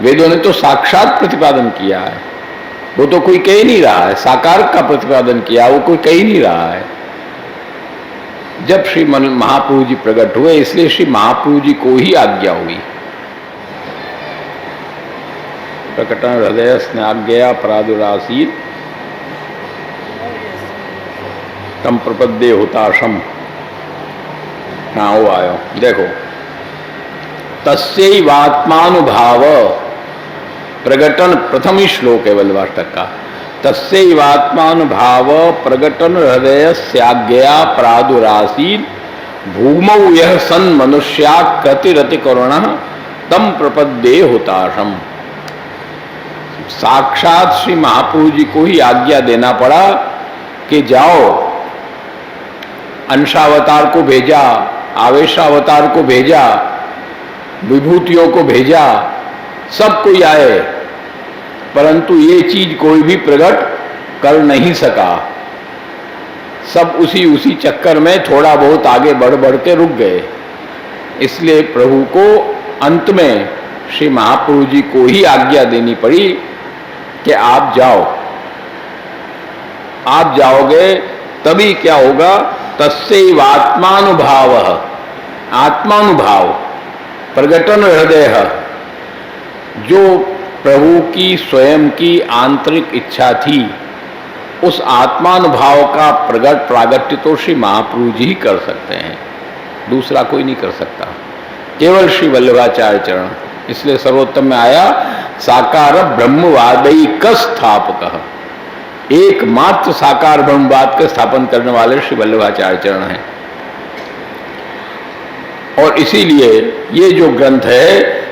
वेदों ने तो साक्षात प्रतिपादन किया है, वो तो कोई कह ही नहीं रहा है। साकार का प्रतिपादन किया, वो कोई कह ही नहीं रहा है। जब श्री महाप्रभु जी प्रकट हुए, इसलिए श्री महाप्रभु जी को ही आज्ञा हुई। प्रकटन हृदय स्नाग्या प्रादुरासीत तम प्रपद्ये हुताशम। हाँ वो आयो, देखो तस्यैवात्मानुभाव, प्रकटन प्रथम ही श्लोक है वल्लभाष्टक का। तस्यैवात्मानुभाव प्रकटन हृदय स्याज्ञया प्रादुरासीत, भूमौ यह सन मनुष्या कृतिरति करुण तम प्रपद्ये हुताशम। साक्षात श्री महाप्रभु जी को ही आज्ञा देना पड़ा कि जाओ, अंशावतार को भेजा, आवेशावतार को भेजा, विभूतियों को भेजा, सब कोई आए, परंतु ये चीज कोई भी प्रकट कर नहीं सका। सब उसी चक्कर में थोड़ा बहुत आगे बढ़ बढ़ के रुक गए। इसलिए प्रभु को अंत में श्री महाप्रभु जी को ही आज्ञा देनी पड़ी कि आप जाओ। आप जाओगे तभी क्या होगा? तस्यैवात्मानुभाव, आत्मानुभाव, प्रकटन हृदय, जो प्रभु की स्वयं की आंतरिक इच्छा थी, उस आत्मानुभाव का प्रकट प्रागट्य तो श्री महाप्रभु जी ही कर सकते हैं, दूसरा कोई नहीं कर सकता, केवल श्री वल्लभाचार्य चरण। इसलिए सर्वोत्तम में आया साकार ब्रह्मवादैक स्थापक, एकमात्र साकार ब्रह्मवाद का स्थापन करने वाले श्री वल्लभाचार्य चरण हैं। और इसीलिए ये जो ग्रंथ है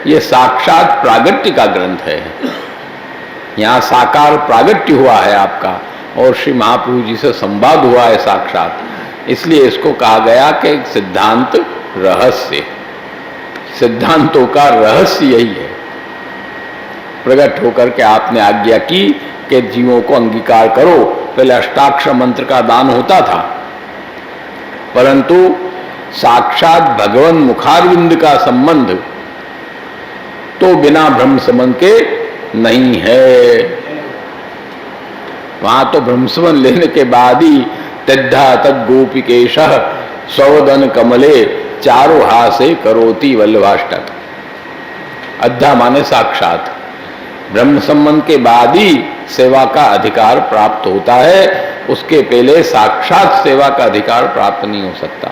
ये साक्षात प्रागट्य का ग्रंथ है। यहाँ साकार प्रागट्य हुआ है आपका और श्री महाप्रभु जी से संवाद हुआ है साक्षात, इसलिए इसको कहा गया कि सिद्धांत रहस्य, सिद्धांतों का रहस्य यही है। प्रकट होकर के आपने आज्ञा की कि जीवों को अंगीकार करो। पहले अष्टाक्षर मंत्र का दान होता था, परंतु साक्षात भगवान मुखारविंद का संबंध तो बिना ब्रह्म संबंध के नहीं है। वहां तो ब्रह्म संबंध लेने के बाद ही तद्धा तद गोपिकेश सौदन कमले चारों हासे करोति वल्लभाष्टक। अद्धा माने साक्षात, ब्रह्म संबंध के बाद ही सेवा का अधिकार प्राप्त होता है, उसके पहले साक्षात सेवा का अधिकार प्राप्त नहीं हो सकता।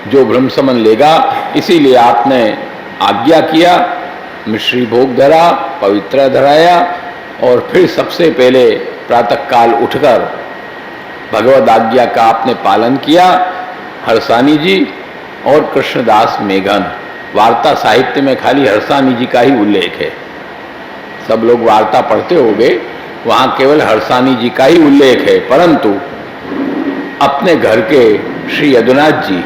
जो ब्रह्म संबंध लेगा, इसीलिए आपने आज्ञा किया, मिश्री भोग धरा, पवित्र धराया और फिर सबसे पहले प्रातःकाल उठकर भगवद आज्ञा का आपने पालन किया। हरसानी जी और कृष्णदास मेघन, वार्ता साहित्य में खाली हरसानी जी का ही उल्लेख है। सब लोग वार्ता पढ़ते होंगे, वहां केवल हरसानी जी का ही उल्लेख है, परंतु अपने घर के श्री यदुनाथ जी,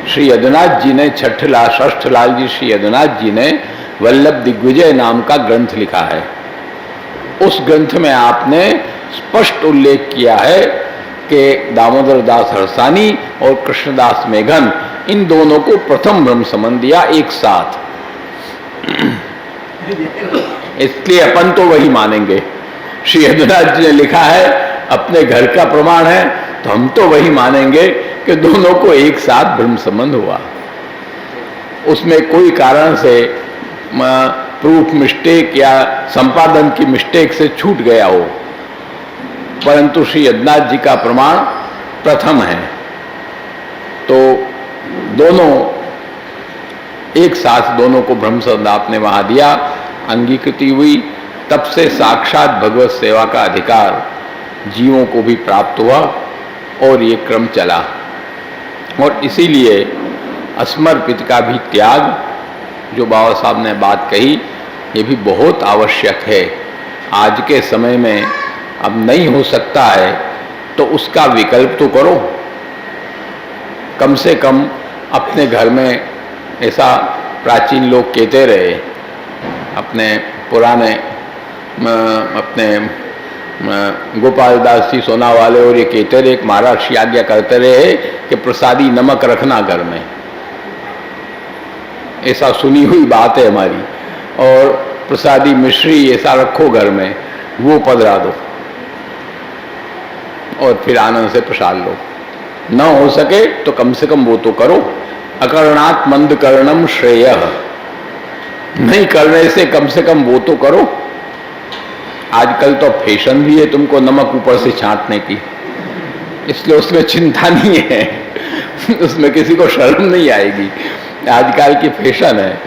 श्री यदुनाथ जी ने षष्ठ लाल जी श्री यदुनाथ जी ने वल्लभ दिग्विजय नाम का ग्रंथ लिखा है। उस ग्रंथ में आपने स्पष्ट उल्लेख किया है कि दामोदर दास हरसानी और कृष्णदास मेघन, इन दोनों को प्रथम ब्रह्म संबंध दिया एक साथ। इसलिए अपन तो वही मानेंगे। श्री यदुनाथ जी ने लिखा है, अपने घर का प्रमाण है, तो हम तो वही मानेंगे कि दोनों को एक साथ ब्रह्म संबंध हुआ। उसमें कोई कारण से प्रूफ मिस्टेक या संपादन की मिस्टेक से छूट गया हो, परंतु श्री यदुनाथ जी का प्रमाण प्रथम है। तो दोनों एक साथ, दोनों को ब्रह्म संबंध आपने वहां दिया, अंगीकृति हुई। तब से साक्षात भगवत सेवा का अधिकार जीवों को भी प्राप्त हुआ और ये क्रम चला। और इसीलिए अस्मर्पित का भी त्याग, जो बाबा साहब ने बात कही, ये भी बहुत आवश्यक है। आज के समय में अब नहीं हो सकता है तो उसका विकल्प तो करो। कम से कम अपने घर में, ऐसा प्राचीन लोग कहते रहे, अपने पुराने अपने गोपाल दास जी सोनावाले और ये कहते रहे, एक महाराज आज्ञा करते रहे कि प्रसादी नमक रखना घर में। ऐसा सुनी हुई बात है हमारी। और प्रसादी मिश्री ऐसा रखो घर में, वो पधरा दो और फिर आनंद से प्रसाद लो। न हो सके तो कम से कम वो तो करो। अकरणात् मंद कर्णम श्रेय, नहीं करने से कम वो तो करो। आजकल तो फैशन भी है तुमको नमक ऊपर से छांटने की, इसलिए उसमें चिंता नहीं है, उसमें किसी को शर्म नहीं आएगी। आजकल की फैशन है,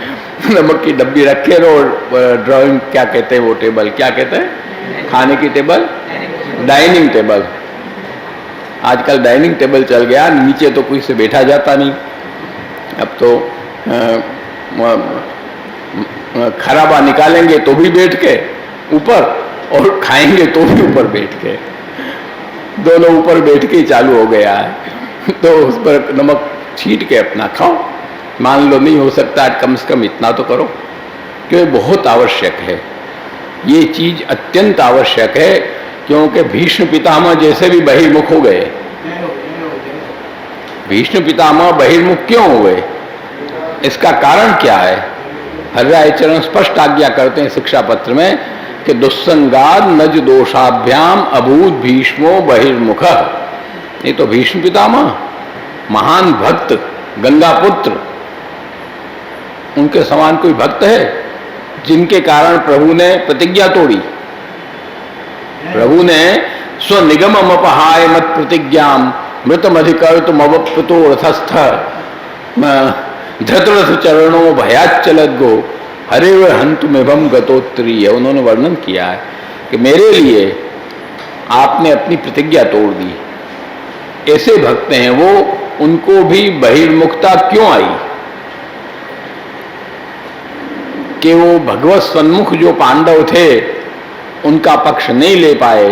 नमक की डब्बी रखे रहो, ड्राइंग क्या कहते हैं वो टेबल, क्या कहते हैं, खाने की टेबल, डाइनिंग टेबल। आजकल डाइनिंग टेबल चल गया, नीचे तो कोई से बैठा जाता नहीं। अब तो खराबा निकालेंगे तो भी बैठ के ऊपर, और खाएंगे तो भी ऊपर बैठ के, दोनों ऊपर बैठ के ही चालू हो गया है। तो उस पर नमक छीट के अपना खाओ। मान लो नहीं हो सकता, कम से कम इतना तो करो, क्योंकि बहुत आवश्यक है। ये चीज अत्यंत आवश्यक है, क्योंकि भीष्म पितामह जैसे भी बहिर्मुख हो गए। भीष्म पितामह बहिर्मुख क्यों हुए, इसका कारण क्या है? हरिराय चरण स्पष्ट आज्ञा करते हैं शिक्षा पत्र में कि दुस्संगाद नज दोषाभ्याम अभूत भीष्मो बहिर्मुख। ये तो भीष्म पितामह महान भक्त, गंगा पुत्र, उनके समान कोई भक्त है जिनके कारण प्रभु ने प्रतिज्ञा तोड़ी? प्रभु ने स्वनिगमम अपहाय मत प्रतिज्ञाम मृतम अधिकर्तुम मवप्तो रथस्थ धृतरथ चरणों भयाच्चलद गो हरे व हंतुमेवम गतोत्तरी है, उन्होंने वर्णन किया है कि मेरे लिए आपने अपनी प्रतिज्ञा तोड़ दी। ऐसे भक्त हैं वो, उनको भी बहिर्मुखता क्यों आई कि वो भगवत सन्मुख जो पांडव थे उनका पक्ष नहीं ले पाए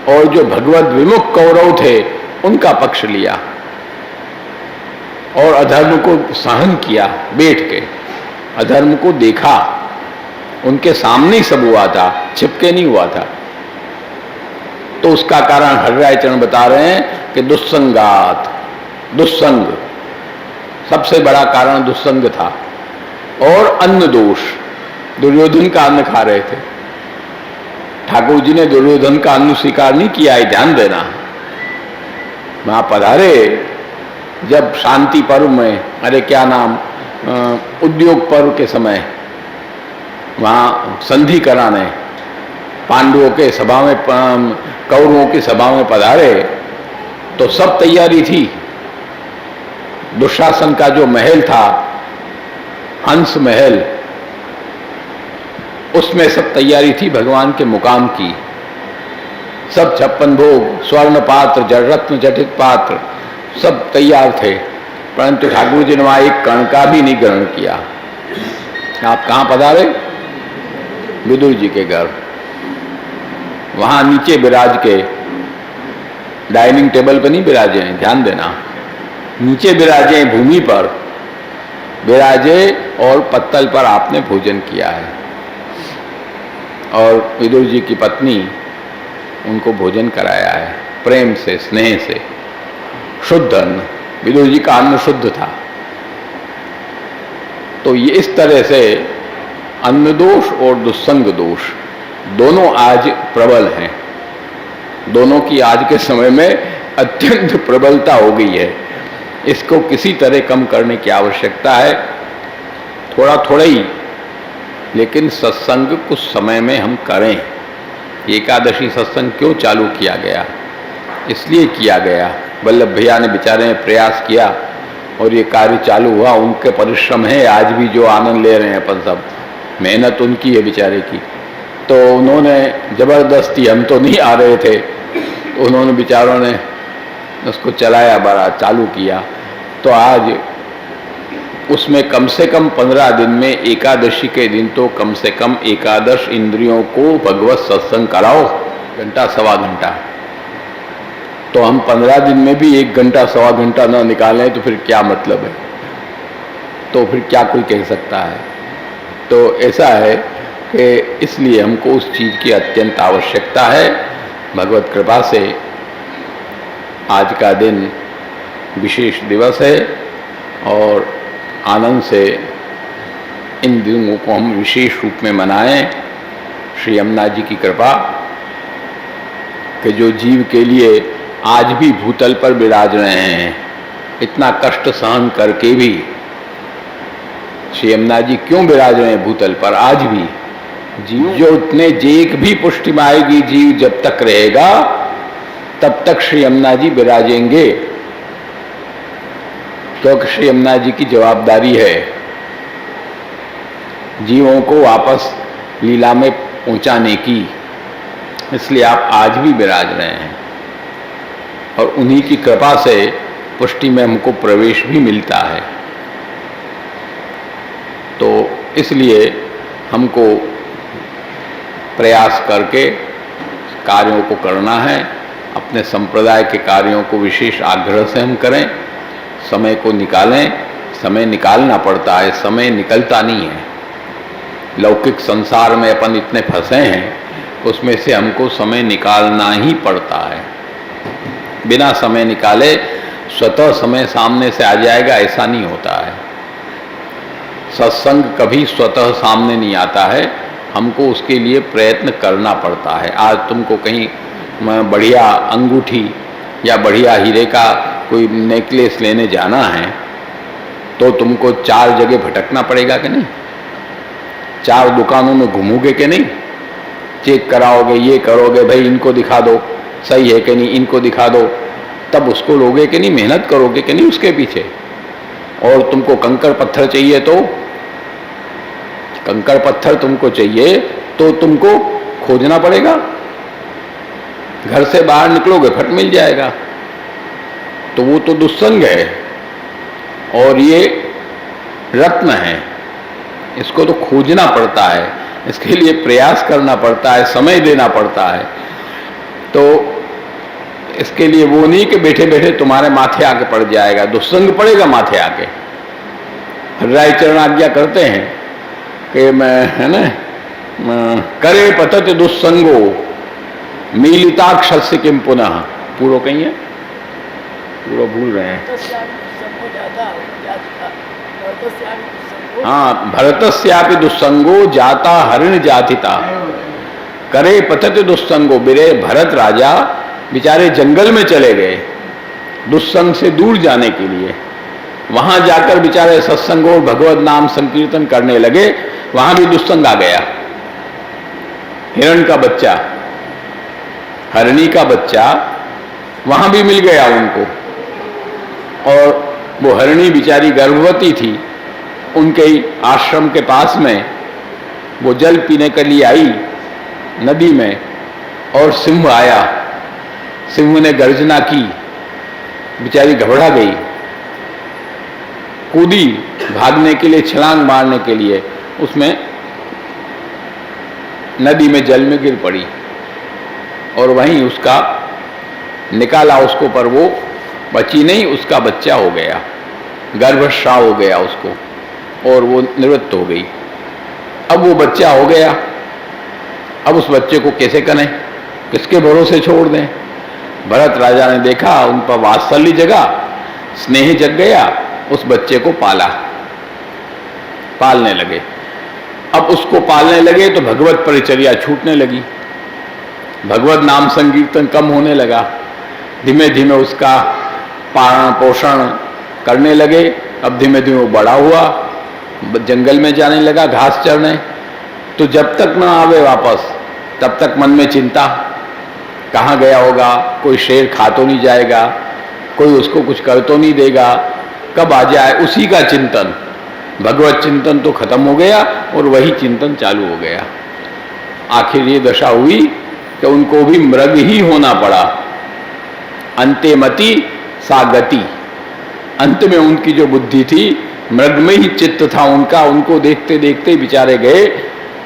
और जो भगवत विमुख कौरव थे उनका पक्ष लिया और अधर्म को सहन किया, बैठ के अधर्म को देखा, उनके सामने ही सब हुआ था, छिपके नहीं हुआ था। तो उसका कारण हरिराय चरण बता रहे हैं कि दुस्संगात, दुस्संग सबसे बड़ा कारण दुस्संग था। और अन्न दोष, दुर्योधन का अन्न खा रहे थे। ठाकुर जी ने दुर्योधन का अन्न स्वीकार नहीं किया है, ध्यान देना। वहां पधारे जब शांति पर्व में, अरे क्या नाम, उद्योग पर्व के समय वहां संधि कराने पांडवों के सभा में, कौरवों की सभा में पधारे तो सब तैयारी थी। दुशासन का जो महल था, हंस महल, उसमें सब तैयारी थी भगवान के मुकाम की। सब 56 भोग, स्वर्ण पात्र, जड़रत्न जटित पात्र सब तैयार थे, परंतु ठाकुर जी ने वहां एक कण का भी नहीं ग्रहण किया। आप कहां पधारे? विदुर जी के घर। वहां नीचे विराज के, डाइनिंग टेबल पर नहीं विराजे हैं, ध्यान देना, नीचे विराजे, भूमि पर विराजे और पत्तल पर आपने भोजन किया है। और विदुर जी की पत्नी उनको भोजन कराया है प्रेम से, स्नेह से, शुद्ध अन्न। विदुर जी का अन्न शुद्ध था। तो ये इस तरह से अन्न दोष और दुस्संग दोष दोनों आज प्रबल हैं। दोनों की आज के समय में अत्यंत प्रबलता हो गई है। इसको किसी तरह कम करने की आवश्यकता है, थोड़ा थोड़ा ही, लेकिन सत्संग कुछ समय में हम करें। एकादशी सत्संग क्यों चालू किया गया? इसलिए किया गया, वल्लभ भैया ने बेचारे ने प्रयास किया और ये कार्य चालू हुआ। उनके परिश्रम है, आज भी जो आनंद ले रहे हैं अपन सब, मेहनत उनकी है बेचारे की। तो उन्होंने जबरदस्ती, हम तो नहीं आ रहे थे, तो उन्होंने बेचारों ने उसको चलाया, बड़ा चालू किया। तो आज उसमें कम से कम 15 दिन में, एकादशी के दिन तो कम से कम एकादश इंद्रियों को भगवत सत्संग कराओ, घंटा सवा घंटा। तो हम 15 दिन में भी 1 घंटा सवा घंटा ना निकालें तो फिर क्या मतलब है? तो फिर क्या कोई कह सकता है? तो ऐसा है कि इसलिए हमको उस चीज़ की अत्यंत आवश्यकता है। भगवत कृपा से आज का दिन विशेष दिवस है और आनंद से इन दिनों को हम विशेष रूप में मनाएं। श्री यमुना जी की कृपा कि जो जीव के लिए आज भी भूतल पर विराज रहे हैं, इतना कष्ट सहन करके भी श्री यमुना जी क्यों विराज रहे हैं भूतल पर आज भी? जीव जो इतने जेक भी पुष्टि में आएगी, जीव जब तक रहेगा तब तक श्री यमुना जी विराजेंगे, क्योंकि श्री यमुना जी की जवाबदारी है जीवों को वापस लीला में पहुंचाने की। इसलिए आप आज भी विराज रहे हैं और उन्हीं की कृपा से पुष्टि में हमको प्रवेश भी मिलता है। तो इसलिए हमको प्रयास करके कार्यों को करना है। अपने संप्रदाय के कार्यों को विशेष आग्रह से हम करें, समय को निकालें। समय निकालना पड़ता है, समय निकलता नहीं है। लौकिक संसार में अपन इतने फंसे हैं, उसमें से हमको समय निकालना ही पड़ता है। बिना समय निकाले स्वतः समय सामने से आ जाएगा, ऐसा नहीं होता है। सत्संग कभी स्वतः सामने नहीं आता है, हमको उसके लिए प्रयत्न करना पड़ता है। आज तुमको कहीं बढ़िया अंगूठी या बढ़िया हीरे का कोई नेकलेस लेने जाना है तो तुमको 4 जगह भटकना पड़ेगा कि नहीं? 4 दुकानों में घूमोगे कि नहीं? चेक कराओगे, ये करोगे, भाई इनको दिखा दो सही है कि नहीं, इनको दिखा दो, तब उसको लोगे कि नहीं? मेहनत करोगे कि नहीं उसके पीछे? और तुमको कंकड़ पत्थर चाहिए तो कंकड़ पत्थर तुमको चाहिए तो तुमको खोजना पड़ेगा, घर से बाहर निकलोगे फट मिल जाएगा। तो वो तो दुस्संग है, और ये रत्न है, इसको तो खोजना पड़ता है, इसके लिए प्रयास करना पड़ता है, समय देना पड़ता है। तो इसके लिए वो नहीं कि बैठे बैठे तुम्हारे माथे आके पड़ जाएगा, दुस्संग पड़ेगा माथे आके। हरिराय चरण आज्ञा करते हैं कि मैं है ना, करे पतत दुस्संगो मीलिताक्षस्य किम पुनः, पूर्व कहीं है, पूर्व भूल रहे हैं। हाँ, भरतस्यापि दुस्संगो जाता हरिण जातिता, करे पतत दुस्संगो। बिरे भरत राजा बेचारे जंगल में चले गए दुस्संग से दूर जाने के लिए। वहां जाकर बेचारे सत्संग और भगवत नाम संकीर्तन करने लगे, वहां भी दुस्संग आ गया। हिरण का बच्चा, हरिणी का बच्चा वहां भी मिल गया उनको, और वो हरिणी बेचारी गर्भवती थी। उनके ही आश्रम के पास में वो जल पीने के लिए आई नदी में, और सिंह आया। सिंह ने गर्जना की, बेचारी घबरा गई, कूदी भागने के लिए, छलांग मारने के लिए, उसमें नदी में जल में गिर पड़ी, और वहीं उसका निकाला उसको, पर वो बची नहीं, उसका बच्चा हो गया, गर्भस्राव हो गया उसको, और वो निवृत्त हो गई। अब वो बच्चा हो गया, अब उस बच्चे को कैसे करें, किसके भरोसे छोड़ दें। भरत राजा ने देखा उन पर वात्सल्य जगा, स्नेह जग गया, उस बच्चे को पाला, पालने लगे। अब उसको पालने लगे तो भगवत परिचर्या छूटने लगी, भगवत नाम संकीर्तन कम होने लगा। धीमे धीमे उसका पालन पोषण करने लगे। अब धीमे धीमे वो बड़ा हुआ, जंगल में जाने लगा घास चरने। तो जब तक ना आवे वापस तब तक मन में चिंता, कहाँ गया होगा, कोई शेर खा तो नहीं जाएगा, कोई उसको कुछ कर तो नहीं देगा, कब आ जाए, उसी का चिंतन। भगवत चिंतन तो खत्म हो गया और वही चिंतन चालू हो गया। आखिर ये दशा हुई कि उनको भी मृग ही होना पड़ा। अंते मति सा गति, अंत में उनकी जो बुद्धि थी मृग में ही चित्त था उनका, उनको देखते देखते बेचारे गए,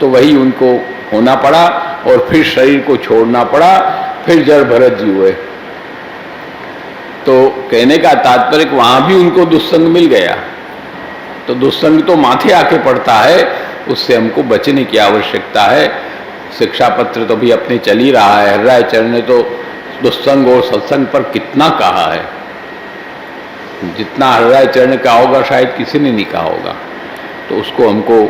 तो वही उनको होना पड़ा और फिर शरीर को छोड़ना पड़ा, फिर जड़ भरत जी हुए। तो कहने का तात्पर्य वहां भी उनको दुस्संग मिल गया। तो दुस्संग तो माथे आके पड़ता है, उससे हमको बचने की आवश्यकता है। शिक्षा पत्र तो भी अपने चल ही रहा है। हरिराय चरण ने तो दुस्संग और सत्संग पर कितना कहा है, जितना हरिराय चरण ने कहा होगा शायद किसी ने नहीं कहा होगा। तो उसको हमको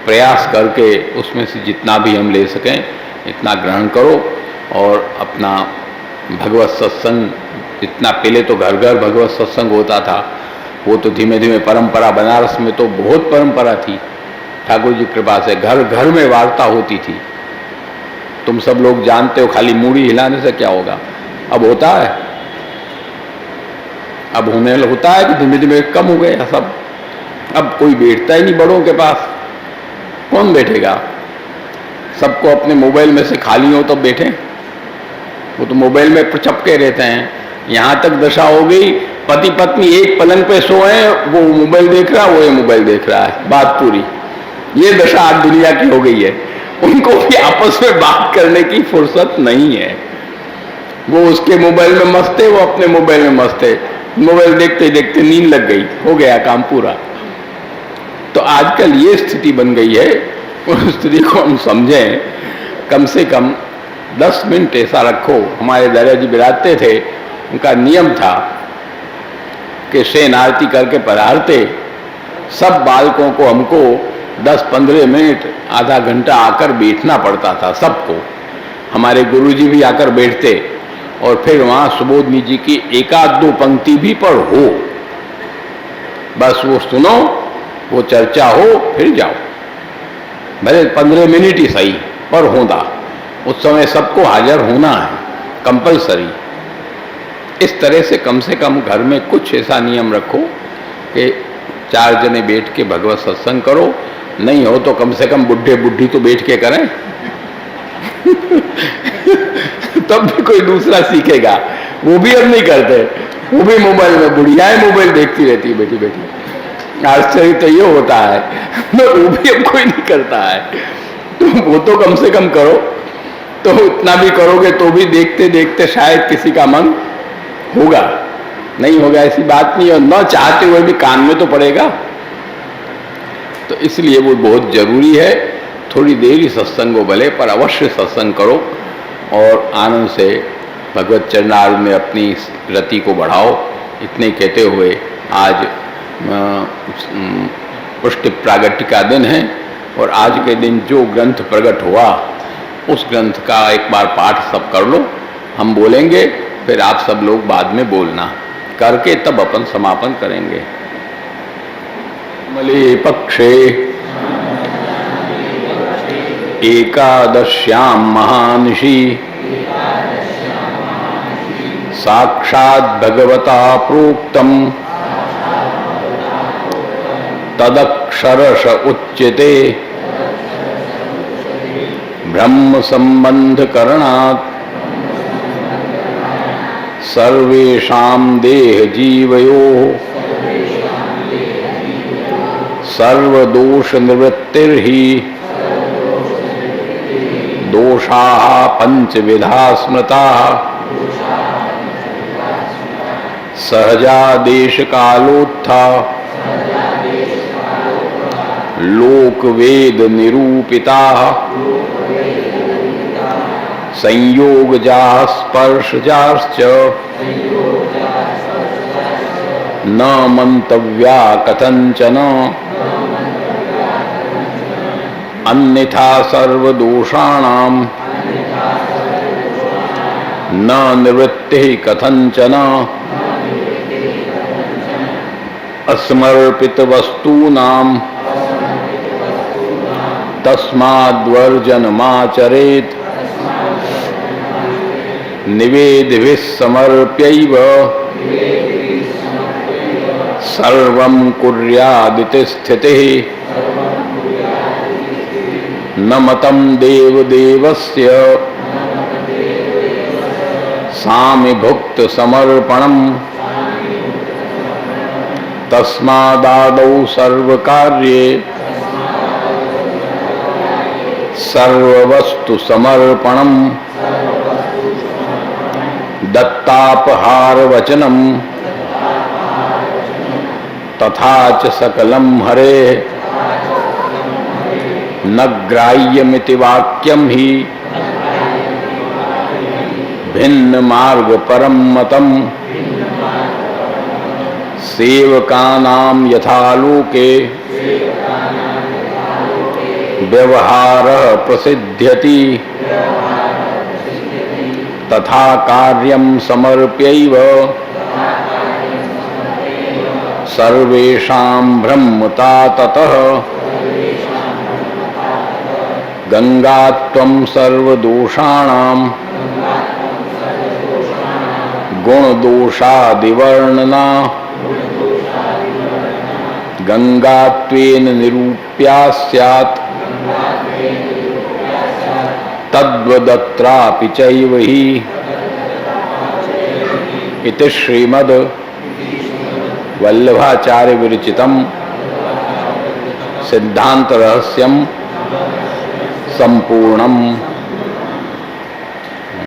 प्रयास करके उसमें से जितना भी हम ले सकें इतना ग्रहण करो, और अपना भगवत सत्संग, जितना पहले तो घर घर भगवत सत्संग होता था, वो तो धीमे धीमे परंपरा, बनारस में तो बहुत परंपरा थी, ठाकुर जी कृपा से घर घर में वार्ता होती थी। तुम सब लोग जानते हो, खाली मूड़ी हिलाने से क्या होगा। अब होता है, अब होने होता है कि धीमे धीमे कम हो गया सब। अब कोई बैठता ही नहीं बड़ों के पास, कौन बैठेगा। सबको अपने मोबाइल में से खाली हो तो बैठे, वो तो मोबाइल में चपके रहते हैं। यहाँ तक दशा हो गई, पति पत्नी एक पलंग पे सोए, वो मोबाइल देख रहा, वो ये मोबाइल देख रहा है, बात पूरी। ये दशा आज दुनिया की हो गई है। उनको भी आपस में बात करने की फुर्सत नहीं है। वो उसके मोबाइल में मस्त है, वो अपने मोबाइल में मस्त है। मोबाइल देखते देखते नींद लग गई, हो गया काम पूरा। तो आजकल ये स्थिति बन गई है, उस स्थिति को हम समझें। कम से कम 10 मिनट ऐसा रखो। हमारे दादाजी बिराजते थे, उनका नियम था कि शयन आरती करके पधारते, सब बालकों को हमको 10-15 मिनट आधा घंटा आकर बैठना पड़ता था सबको। हमारे गुरुजी भी आकर बैठते, और फिर वहाँ सुबोधनी जी की 1-2 पंक्ति भी पढ़ो, बस वो सुनो, वो चर्चा हो, फिर जाओ। भले 15 मिनट ही सही, पर होता उस समय सबको हाजिर होना है, कंपलसरी। इस तरह से कम घर में कुछ ऐसा नियम रखो कि 4 जने बैठ के भगवत सत्संग करो, नहीं हो तो कम से कम बुढ़े बुढ़ी तो बैठ के करें तब भी कोई दूसरा सीखेगा। वो भी अब नहीं करते, वो भी मोबाइल में, बुढ़ियाएं मोबाइल देखती रहती है बैठी बैठी। आश्चर्य तो ये होता है वो भी अब कोई नहीं करता है। तो वो तो कम से कम करो, तो इतना भी करोगे तो भी देखते देखते शायद किसी का मन होगा, नहीं होगा ऐसी बात नहीं, और न चाहते हुए भी कान में तो पड़ेगा। तो इसलिए वो बहुत जरूरी है। थोड़ी देर ही सत्संग को भले, पर अवश्य सत्संग करो और आनंद से भगवत चरणारविंद में अपनी रति को बढ़ाओ। इतने कहते हुए आज पुष्टि प्रागट्य का दिन है, और आज के दिन जो ग्रंथ प्रकट हुआ उस ग्रंथ का एक बार पाठ सब कर लो। हम बोलेंगे, फिर आप सब लोग बाद में बोलना, करके तब अपन समापन करेंगे। मले पक्षे एकादश्यां महानिशि साक्षात् भगवता प्रोक्तम तदक्षरश उच्यते ब्रह्म संबंध करणात् सर्वेषां देह जीवयोः सर्वदोष निवृत्तिर्हि दोषाः पंचविधा स्मृताः सहजा देश कालोत्था लोक वेद निरूपिताः संयोगजा स्पर्शजाश्च न मंतव्या कथंचन अन्यथा सर्वदोषाणां न निवृत्तिः कथंचन अस्मर्पित वस्तूनां तस्माद्वर्जनमाचरेत् निवेदिभिः समर्प्यैव सर्वं कुर्यादिति स्थितिः न मतं देवदेवस्य सामिभुक्त समर्पणम् तस्मादादौ सर्वकार्ये सर्ववस्तु समर्पणम् दत्तापहार वचनम् तथा च सकलं हरे न ग्राह्यमिति वाक्यं हि भिन्न मार्ग परम मतम् सेवकानां यथालोके व्यवहारः प्रसिद्ध्यति तथा कार्यं समर्प्यैव सर्वेषां ब्रह्मता ततः गंगात्वं सर्वदोषाणां गुणदोषादिवर्णना गंगात्वेन निरूप्या स्यात् तद्वदत्रापि चैव हि इति श्रीमद् वल्लभाचार्य विरचितम् सिद्धांत रहस्यम् संपूर्णम्।